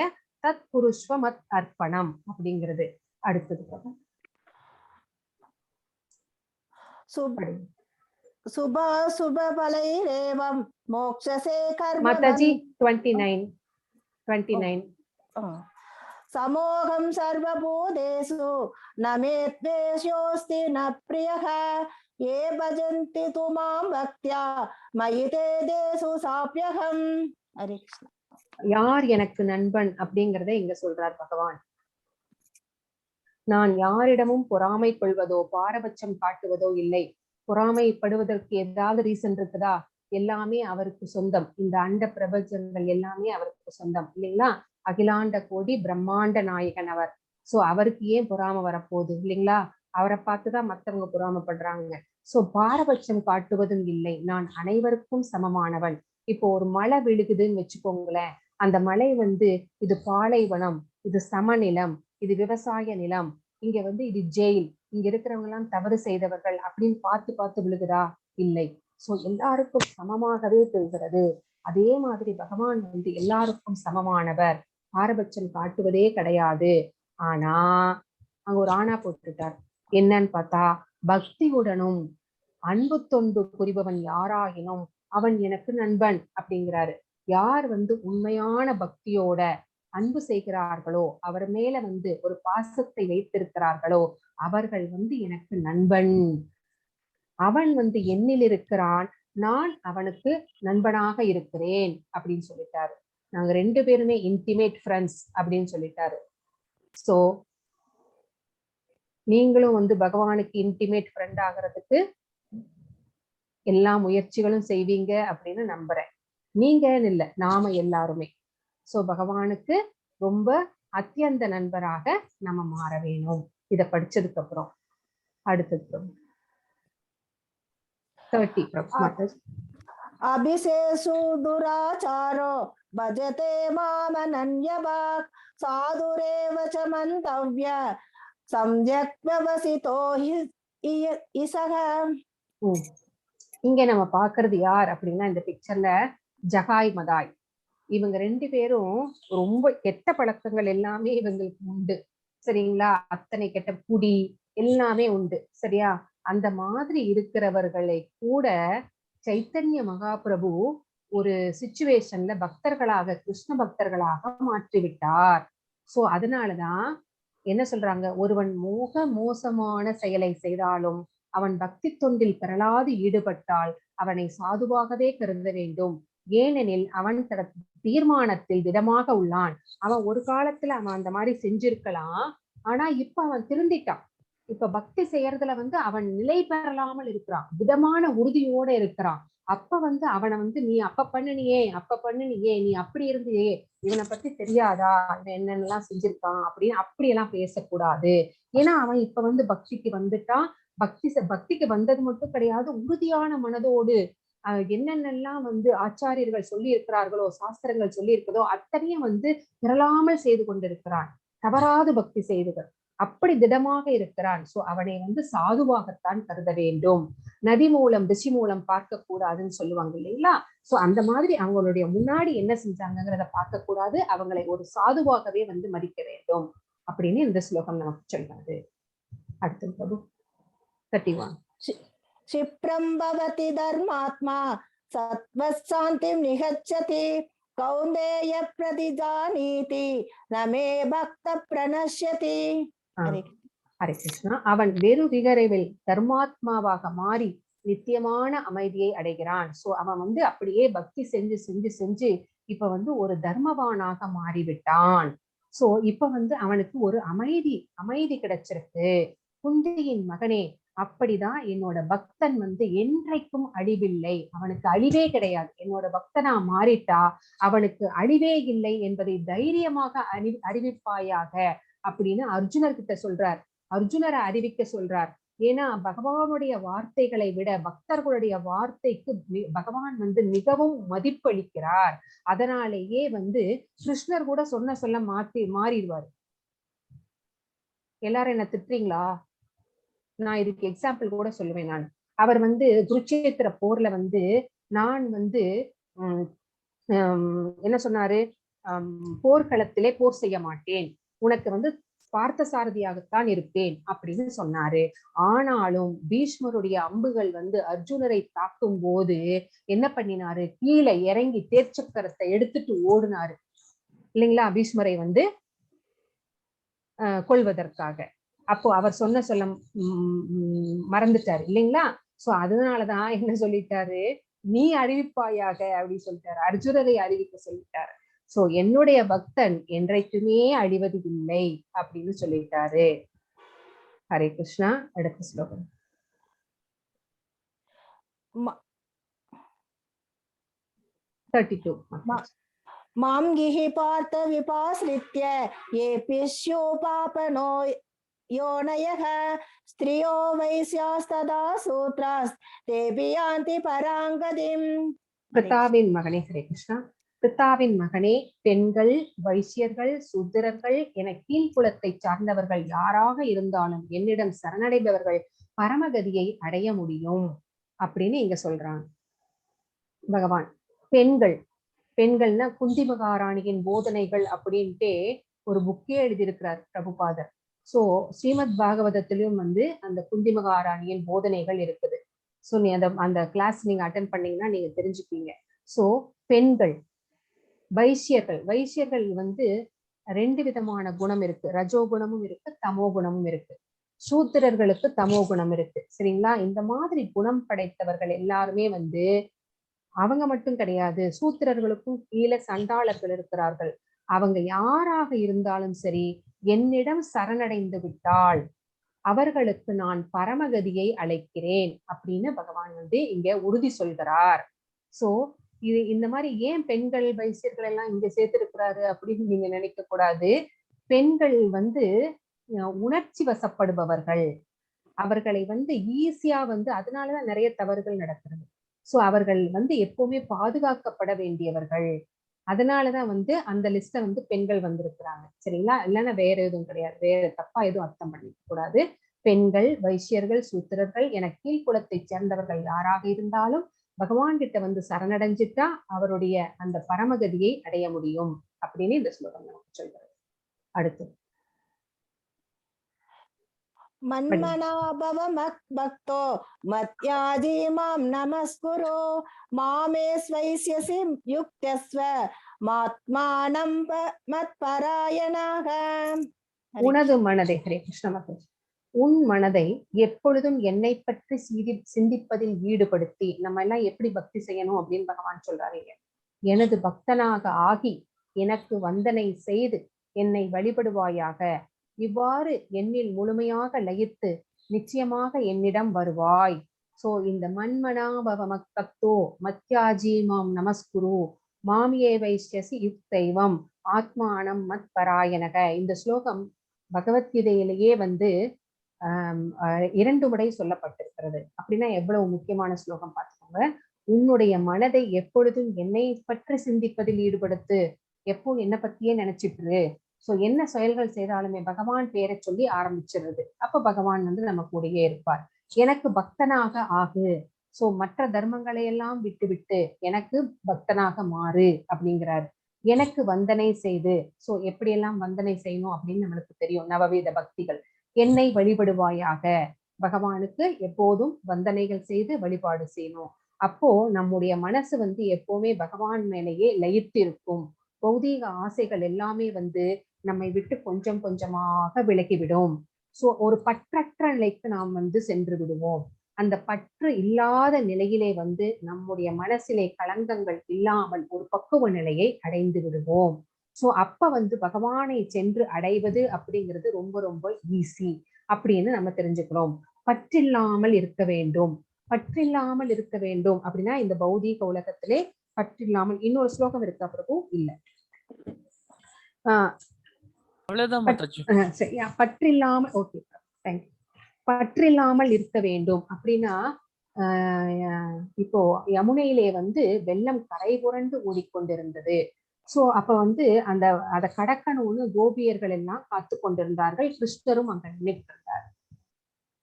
தத் புருஷ்வ மத் அர்ப்பணம் அப்படிங்கிறது. அடுத்தது சுப சுப பலைரேவம் மோக்ஷசே கர்ம மாதாஜி 29 சமோகம் சர்வபூதேஷு நமே த்வேஷோஸ்தி ந ப்ரியஹ ஏ பஜந்தி துமாம் பக்த்யா மயி தே தேசு சாப்யஹம். ஹரே கிருஷ்ணா. யார் எனக்கு நண்பன் அப்படிங்கறத இங்க சொல்றார் பகவான். நான் யாரிடமும் பொறாமை கொள்வதோ பாரபட்சம் காட்டுவதோ இல்லை. பொறாமைப்படுவதற்கு ஏதாவது ரீசன் இருக்குதா? எல்லாமே அவருக்கு சொந்தம். இந்த அண்ட பிரபஞ்சங்கள் எல்லாமே அவருக்கு சொந்தம் இல்லைங்களா? அகிலாண்ட கோடி பிரம்மாண்ட நாயகன் அவர். சோ அவருக்கு ஏன் பொறாம வரப்போகுது இல்லைங்களா? அவரை பார்த்துதான் மத்தவங்க பொறாமப்படுறாங்க. சோ பாரபட்சம் காட்டுவதும் இல்லை. நான் அனைவருக்கும் சமமானவன். இப்போ ஒரு மழை விழுகுதுன்னு வச்சுக்கோங்களேன். அந்த மழை இது பாலைவனம், இது சமநிலம், இது விவசாய நிலம், இங்க இது ஜெயில், இங்க இருக்கிறவங்க எல்லாம் தவறு செய்தவர்கள் அப்படின்னு பார்த்து பார்த்து விழுகுதா? இல்லை. சோ எல்லாருக்கும் சமமாகவே தெரிகிறது. அதே மாதிரி பகவான் எல்லாருக்கும் சமமானவர், பாரபட்சம் காட்டுவதே கிடையாது. ஆனா அங்க ஒரு ஆணா போட்டுட்டார். என்னன்னு பார்த்தா, பக்தியுடனும் அன்பு தொண்டு புரிபவன் யாராயினும் அவன் எனக்கு நண்பன் அப்படிங்கிறாரு. யார் உண்மையான பக்தியோட அன்பு செய்கிறார்களோ, அவர் மேல ஒரு பாசத்தை வைத்திருக்கிறார்களோ, அவர்கள் எனக்கு நண்பன். அவன் என்னில் இருக்கிறான், நான் அவனுக்கு நண்பனாக இருக்கிறேன் அப்படின்னு சொல்லிட்டாரு. நாங்க 2 பேருமே இன்டிமேட் ஃப்ரெண்ட்ஸ் அப்படின்னு சொல்லிட்டாரு. சோ நீங்களும் பகவானுக்கு இன்டிமேட் ஃப்ரெண்ட் ஆகிறதுக்கு எல்லா முயற்சிகளும் செய்வீங்க அப்படின்னு நம்புறேன். நீங்கன்னு இல்லை, நாம எல்லாருமே. சோ பகவானுக்கு ரொம்ப அத்தியந்த நண்பராக நம்ம மாற வேணும். இத படிச்சதுக்கு அப்புறம் அடுத்தது 30 அபிசேஷு துராச்சாரோ பஜதே மாமனன்யபாக் சாதுரேவ ச மந்தவ்ய சம்யக் விவசிதோ இசக. இங்க நம்ம பாக்குறது யார் அப்படின்னா, இந்த பிக்சர்ல ஜகாய் மதாய், இவங்க 2 பேரும் ரொம்ப கெட்ட பழக்கங்கள் எல்லாமே இவங்களுக்கு உண்டு. சரிங்களா? அத்தனை கெட்ட குடி எல்லாமே உண்டு. சரியா? அந்த மாதிரி இருக்கிறவர்களை கூட சைத்தன்ய மகாபிரபு ஒரு சிச்சுவேஷன்ல பக்தர்களாக, கிருஷ்ண பக்தர்களாக மாற்றிவிட்டார். சோ அதனாலதான் என்ன சொல்றாங்க, ஒருவன் மோசமான செயலை செய்தாலும் அவன் பக்தி தொண்டில் பெறலாது ஈடுபட்டால் அவனை சாதுவாகவே கருத வேண்டும். ஏனெனில் அவன் தீர்மானத்தில் திடமாக உள்ளான். அவன் ஒரு காலத்துல அவன் அந்த மாதிரி செஞ்சிருக்கலாம், ஆனா இப்ப அவன் திருந்திட்டான். இப்ப பக்தி செய்யறதுல அவன் நிலை பெறலாமல் இருக்கிறான், திடமான உறுதியோட இருக்கிறான். அப்ப அவனை நீ அப்ப பண்ணினியே, நீ அப்படி இருந்தியே, இவனை பத்தி தெரியாதா, இவன் என்னென்னலாம் செஞ்சிருக்கான் அப்படின்னு அப்படியெல்லாம் பேசக்கூடாது. ஏன்னா அவன் இப்ப பக்திக்கு வந்துட்டான். பக்திக்கு வந்தது மட்டும் கிடையாது, உறுதியான மனதோடு என்னென்னலாம் ஆச்சாரியர்கள் சொல்லி இருக்கிறார்களோ, சாஸ்திரங்கள் சொல்லி இருக்கிறதோ அத்தனையும் திரளாமல் செய்து கொண்டிருக்கிறான். தவறாது பக்தி செய்துகள் அப்படி திடமாக இருக்கிறான். சோ அவனை சாதுவாகத்தான் கருத வேண்டும். நதி மூலம் ரிஷி மூலம் பார்க்க கூடாதுன்னு சொல்லுவாங்க இல்லைங்களா? சோ அந்த மாதிரி அவங்களுடைய முன்னாடி என்ன செஞ்சாங்கிறத பார்க்க கூடாது, அவங்களை ஒரு சாதுவாகவே மதிக்க வேண்டும் அப்படின்னு இந்த ஸ்லோகம் நமக்கு சொல்றாரு. அடுத்தது 31. क्षिप्रं भवति धर्मात्मा सत्त्वशान्तिं निगच्छति கௌந்தேய பிரதிஜானீதி நமே பக்த பிரணஷ்யதி. ஹரே கிருஷ்ணா. அவன் வெறு விகரவில் தர்மாத்மாவாக மாறி நித்தியமான அமைதியை அடைகிறான். சோ அவன் வந்து அப்படியே பக்தி செஞ்சு செஞ்சு செஞ்சு இப்ப வந்து ஒரு தர்மவானாக மாறிவிட்டான். சோ இப்ப வந்து அவனுக்கு ஒரு அமைதி கிடைச்சிருக்கு. குந்தியின் மகனே, அப்படிதான் என்னோட பக்தன் வந்து என்றைக்கும் அழிவில்லை, அவனுக்கு அழிவே கிடையாது. என்னோட பக்தனா மாறிட்டா அவனுக்கு அழிவே இல்லை என்பதை தைரியமாக அறிவிப்பாயாக அப்படின்னு அர்ஜுனர் கிட்ட சொல்றார். அர்ஜுனரை அறிவிக்க சொல்றார். ஏன்னா பகவானுடைய வார்த்தைகளை விட பக்தர்களுடைய வார்த்தைக்கு பகவான் வந்து மிகவும் மதிப்பளிக்கிறார். அதனாலேயே வந்து கிருஷ்ணர் கூட சொல்ல மாறிடுவாரு. எல்லாரும் என்ன திட்டுறீங்களா? நான் இதுக்கு எக்ஸாம்பிள் கூட சொல்லுவேன். நான் அவர் வந்து குருட்சேத்திர போர்ல வந்து நான் வந்து என்ன சொன்னாரு, போர்க்களத்திலே போர் செய்ய மாட்டேன், உனக்கு வந்து பார்த்த சாரதியாகத்தான் இருப்பேன் அப்படின்னு சொன்னாரு. ஆனாலும் பீஷ்மருடைய அம்புகள் வந்து அர்ஜுனரை தாக்கும் போது என்ன பண்ணினாரு, கீழே இறங்கி தேர்ச்சக்கரத்தை எடுத்துட்டு ஓடுனாரு இல்லைங்களா, பீஷ்மரை வந்து கொள்வதற்காக. அப்போ அவர் சொல்ல மறந்துட்டாரு இல்லைங்களா. சோ அதனாலதான் என்ன சொல்லிட்டாரு, நீ அறிவிப்பாயாக அப்படின்னு சொல்லிட்டாரு, அர்ஜுனரை அறிவிக்க சொல்லிட்டாரு. சோ என்னுடைய பக்தன் என்றைக்குமே அழிவது இல்லை அப்படின்னு சொல்லிட்டாரு. ஹரே கிருஷ்ணா. அடுத்த ஸ்லோகம் 32. மாம் கிஹி பார்த்த விபாஸ்ரித்ய ஏபிஷ்யோ பாபனோ யோனயः ஸ்திரியோ வைஸ்யாஸ்ததா சூத்ராஸ் தேபியாந்தி பராங்கதிம். பிதாவின் மகனே, ஹரே கிருஷ்ணா. பிதாவின் மகனே, பெண்கள், வைசியர்கள், சூத்திரர்கள் என கீழ்குலத்தை சார்ந்தவர்கள் யாராக இருந்தாலும் என்னிடம் சரணடைபவர்கள் பரமகதியை அடைய முடியும் அப்படின்னு இங்க சொல்றாங்க பகவான். பெண்கள்னா குந்தி மகாராணியின் போதனைகள் அப்படின்ட்டு ஒரு புக்கே எழுதியிருக்கிறார் பிரபுபாதர். சோ ஸ்ரீமத் பாகவதத்திலும் வந்து அந்த குந்தி மகாராணியின் போதனைகள் இருக்குது. சோ நீ அந்த கிளாஸ் நீங்க அட்டென்ட் பண்ணீங்கன்னா நீங்க தெரிஞ்சுப்பீங்க. சோ பெண்கள், வைசியர்கள் வந்து 2 விதமான குணம் இருக்கு. ரஜோ குணமும் இருக்கு, தமோ குணமும் இருக்கு. சூத்திரர்களுக்கு தமோ குணம் இருக்கு. சரிங்களா. இந்த மாதிரி குணம் படைத்தவர்கள் எல்லாருமே வந்து அவங்க மட்டும் கிடையாது, சூத்திரர்களுக்கும் கீழே சண்டாளர்கள் இருக்கிறார்கள். அவங்க யாராக இருந்தாலும் சரி, என்னிடம் சரணடைந்து விட்டால் அவர்களுக்கு நான் பரமகதியை அழைக்கிறேன் அப்படின்னு பகவான் வந்து இங்க உறுதி சொல்கிறார். சோ இது இந்த மாதிரி ஏன் பெண்கள் வைசியர்கள் எல்லாம் இங்க சேர்த்திருக்கிறாரு அப்படின்னு நீங்க நினைக்க கூடாது. பெண்கள் வந்து உணர்ச்சி வசப்படுபவர்கள், அவர்களை வந்து ஈஸியா வந்து அதனாலதான் நிறைய தவறுகள் நடக்கிறது. சோ அவர்கள் வந்து எப்பவுமே பாதுகாக்கப்பட வேண்டியவர்கள். அதனாலதான் வந்து அந்த லிஸ்ட்ல வந்து பெண்கள் வந்திருக்கிறாங்க. சரிங்களா. இல்லைன்னா வேற எதுவும் கிடையாது, வேற தப்பா எதுவும் அர்த்தம் பண்ணிக்க கூடாது. பெண்கள், வைசியர்கள், சூத்திரர்கள் என கீழ்குலத்தை சேர்ந்தவர்கள் யாராக இருந்தாலும் பகவான் கிட்ட வந்து சரணடைஞ்சிட்டா அவருடைய அந்த பரமகதியை அடைய முடியும் அப்படின்னு இந்த ஸ்லோகம் நமக்கு சொல்றது. அடுத்து மன்மனா பவ மத்பக்தோ மத்யாஜி மாம் நமஸ்குரு மாமே ஸ்வைஸ்யசி யுக்தஸ்வ மாத்மானம் மத்பராயணாக. உனது மனதை, ஹரே கிருஷ்ண மகன், உன் மனதை எப்பொழுதும் என்னை பற்றி சிந்திப்பதில் ஈடுபடுத்தி, நம்ம எல்லாம் எப்படி பக்தி செய்யணும் அப்படின்னு பகவான் சொல்றாரு. எனது பக்தனாக ஆகி எனக்கு வந்தனை செய்து என்னை வழிபடுவாயாக. இவ்வாறு என்னில் முழுமையாக லயித்து நிச்சயமாக என்னிடம் வருவாய். சோ இந்த மன்மனாபவ மக்தோ மத்யாஜி மாம் நமஸ்குரு மாமியே வைஷ்யசி யுக்தைவம் ஆத்மானம் மத் பராயணக. இந்த ஸ்லோகம் பகவத்கீதையிலேயே வந்து 2 முறை சொல்லப்பட்டிருக்கிறது. அப்படின்னா எவ்வளவு முக்கியமான ஸ்லோகம் பார்த்துக்கோங்க. உன்னுடைய மனதை எப்பொழுதும் என்னை பற்றி சிந்திப்பதில் ஈடுபடுத்து, எப்போ என்னை பத்தியே நினைச்சிட்டு. சோ என்ன செயல்கள் செய்தாலுமே பகவான் பேரை சொல்லி ஆரம்பிச்சிருது. அப்ப பகவான் வந்து நம்ம கூடயே இருப்பார். எனக்கு பக்தனாக ஆகு. சோ மற்ற தர்மங்களை எல்லாம் விட்டு எனக்கு பக்தனாக மாறு அப்படிங்கிறாரு. எனக்கு வந்தனை செய்து, சோ எப்படியெல்லாம் வந்தனை செய்யணும் அப்படின்னு நம்மளுக்கு தெரியும், நவவித பக்திகள். என்னை வழிபடுவாயாக, பகவானுக்கு எப்போதும் வந்தனைகள் செய்து வழிபாடு செய்யணும். அப்போ நம்முடைய மனசு வந்து எப்பவுமே பகவான் மேலேயே லயித்து இருக்கும். பௌதீக ஆசைகள் எல்லாமே வந்து நம்மை விட்டு கொஞ்சம் கொஞ்சமாக விலகிவிடும். சோ ஒரு பற்றற்ற நிலைக்கு நாம் வந்து சென்று விடுவோம். அந்த பற்று இல்லாத நிலையிலே வந்து நம்முடைய மனசிலே களங்கங்கள் இல்லாமல் ஒரு பக்குவ நிலையை அடைந்து விடுவோம். சோ அப்ப வந்து பகவானை சென்று அடைவது அப்படிங்கிறது ரொம்ப ரொம்ப ஈஸி அப்படின்னு நம்ம தெரிஞ்சுக்கிறோம். பற்றில்லாமல் இருக்க வேண்டும். பற்றில்லாமல் இருக்க வேண்டும் அப்படின்னா இந்த பௌதீக உலகத்திலே பற்றில்லாமல் இன்னொரு ஸ்லோகம் இருக்கா பிரபு? இல்ல. அவ்வளவுதான் மாதாஜி. சரியா, பற்றில்லாமல். Okay, thank you. பற்றில்லாமல் இருக்க வேண்டும் அப்படின்னா இப்போ யமுனையிலே வந்து வெள்ளம் கரை புரண்டு ஓடிக்கொண்டிருந்தது. சோ அப்ப வந்து அதை கடக்கணும்னு கோபியர்கள் எல்லாம் காத்து கொண்டிருந்தார்கள். கிருஷ்ணரும் அங்க நின்றுட்டு இருந்தார்.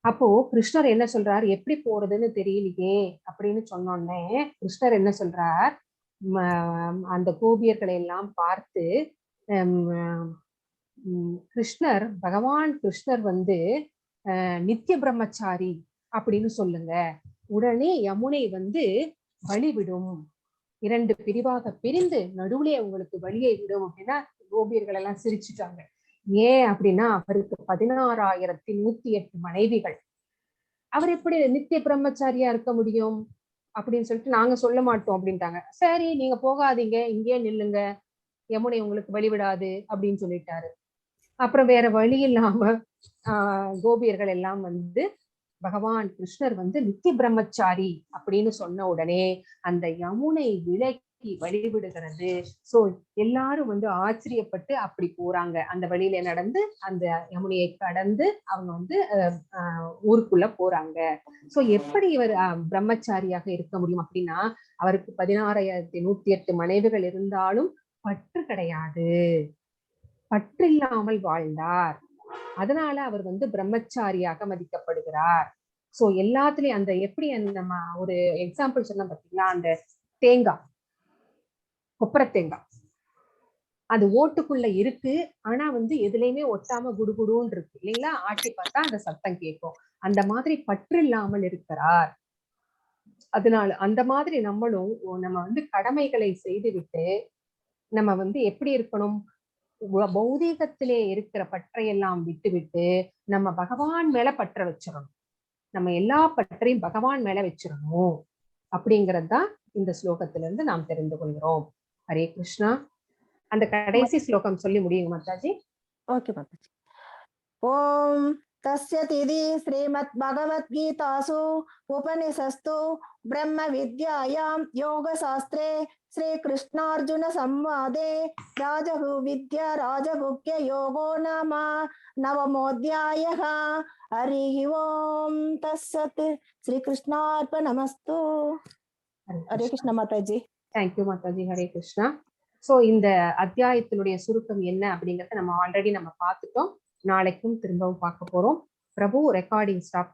அப்போ கிருஷ்ணர் என்ன சொல்றார், எப்படி போறதுன்னு தெரியலையே அப்படின்னு சொன்னோடனே கிருஷ்ணர் என்ன சொல்றார், அந்த கோபியர்களை எல்லாம் பார்த்து பகவான் கிருஷ்ணர் வந்து நித்திய பிரம்மச்சாரி அப்படின்னு சொல்லுங்க. உடனே யமுனை வந்து வழிவிடும், 2 பிரிவாக பிரிந்து நடுவுலே உங்களுக்கு வழியை விடும் அப்படின்னா கோபியர்கள் எல்லாம் சிரிச்சுட்டாங்க. ஏன் அப்படின்னா அவருக்கு 16,108 மனைவிகள். அவர் எப்படி நித்திய பிரம்மச்சாரியா இருக்க முடியும் அப்படின்னு சொல்லிட்டு நாங்க சொல்ல மாட்டோம் அப்படின்ட்டாங்க. சரி, நீங்க போகாதீங்க, இங்கே நில்லுங்க, யமுனை உங்களுக்கு வழிவிடாது அப்படின்னு சொல்லிட்டாரு. அப்புறம் வேற வழி இல்லாம கோபியர்கள் எல்லாம் வந்து பகவான் கிருஷ்ணர் வந்து நித்திய பிரம்மச்சாரி அப்படின்னு சொன்ன உடனே அந்த யமுனை விலக்கி வழிவிடுகிறது. சோ எல்லாரும் வந்து ஆச்சரியப்பட்டு அப்படி போறாங்க. அந்த வழியில நடந்து அந்த யமுனையை கடந்து அவங்க வந்து ஊருக்குள்ள போறாங்க. சோ எப்படி இவர் பிரம்மச்சாரியாக இருக்க முடியும் அப்படின்னா அவருக்கு 16,108 மனைவிகள் இருந்தாலும் பற்று கிடையாது, பற்றில்லாமல் வாழ்ந்தார். அதனால அவர் வந்து பிரம்மச்சாரியாக மதிக்கப்படுகிறார். சோ எல்லாத்துலயும் அந்த எப்படி நம்ம ஒரு எக்ஸாம்பிள் சொன்ன பார்த்தீங்களா, அந்த தேங்காய், கொப்பரை தேங்காய், அது ஓட்டுக்குள்ள இருக்கு, ஆனா வந்து எதுலையுமே ஒட்டாம குடுகுடுன்னு இருக்கு இல்லைங்களா, ஆட்டி பார்த்தா அந்த சத்தம் கேட்கும். அந்த மாதிரி பற்று இல்லாமல் இருக்கிறார். அதனால அந்த மாதிரி நம்மளும் நம்ம வந்து கடமைகளை செய்துவிட்டு நம்ம வந்து எப்படி இருக்கணும், பௌதீகத்திலே இருக்கிற பற்றையெல்லாம் விட்டுவிட்டு நம்ம பகவான் மேல பற்ற வச்சிடணும். நம்ம எல்லா பற்றையும் பகவான் மேல வச்சிடணும் அப்படிங்கறதுதான் இந்த ஸ்லோகத்துல இருந்து நாம் தெரிந்து கொள்கிறோம். ஹரே கிருஷ்ணா. அந்த கடைசி ஸ்லோகம் சொல்லி முடியுங்க மாதாஜி? ஓகே மாதாஜி. ஓம் तस्य तिथि श्रीमद्भगवद्गीतासु उपनिषत्सु ब्रह्मविद्यायां योगशास्त्रे श्रीकृष्णार्जुन संवादे राजगुविद्या राजगुह्य योगो नाम नवमोऽध्यायः। हरिः ओम तत्सत्। श्रीकृष्णार्पणमस्तु। हरे कृष्ण माताजी. தேங்க்யூ மாதாஜி. ஹரே கிருஷ்ணா. சோ இந்த அத்தியாயத்தினுடைய சுருக்கம் என்ன அப்படிங்கறத நம்ம ஆல்ரெடி பார்த்துட்டோம். நாளைக்கும் திரும்பவும் பார்க்க போறோம். பிரபு ரெக்கார்டிங் ஸ்டாப்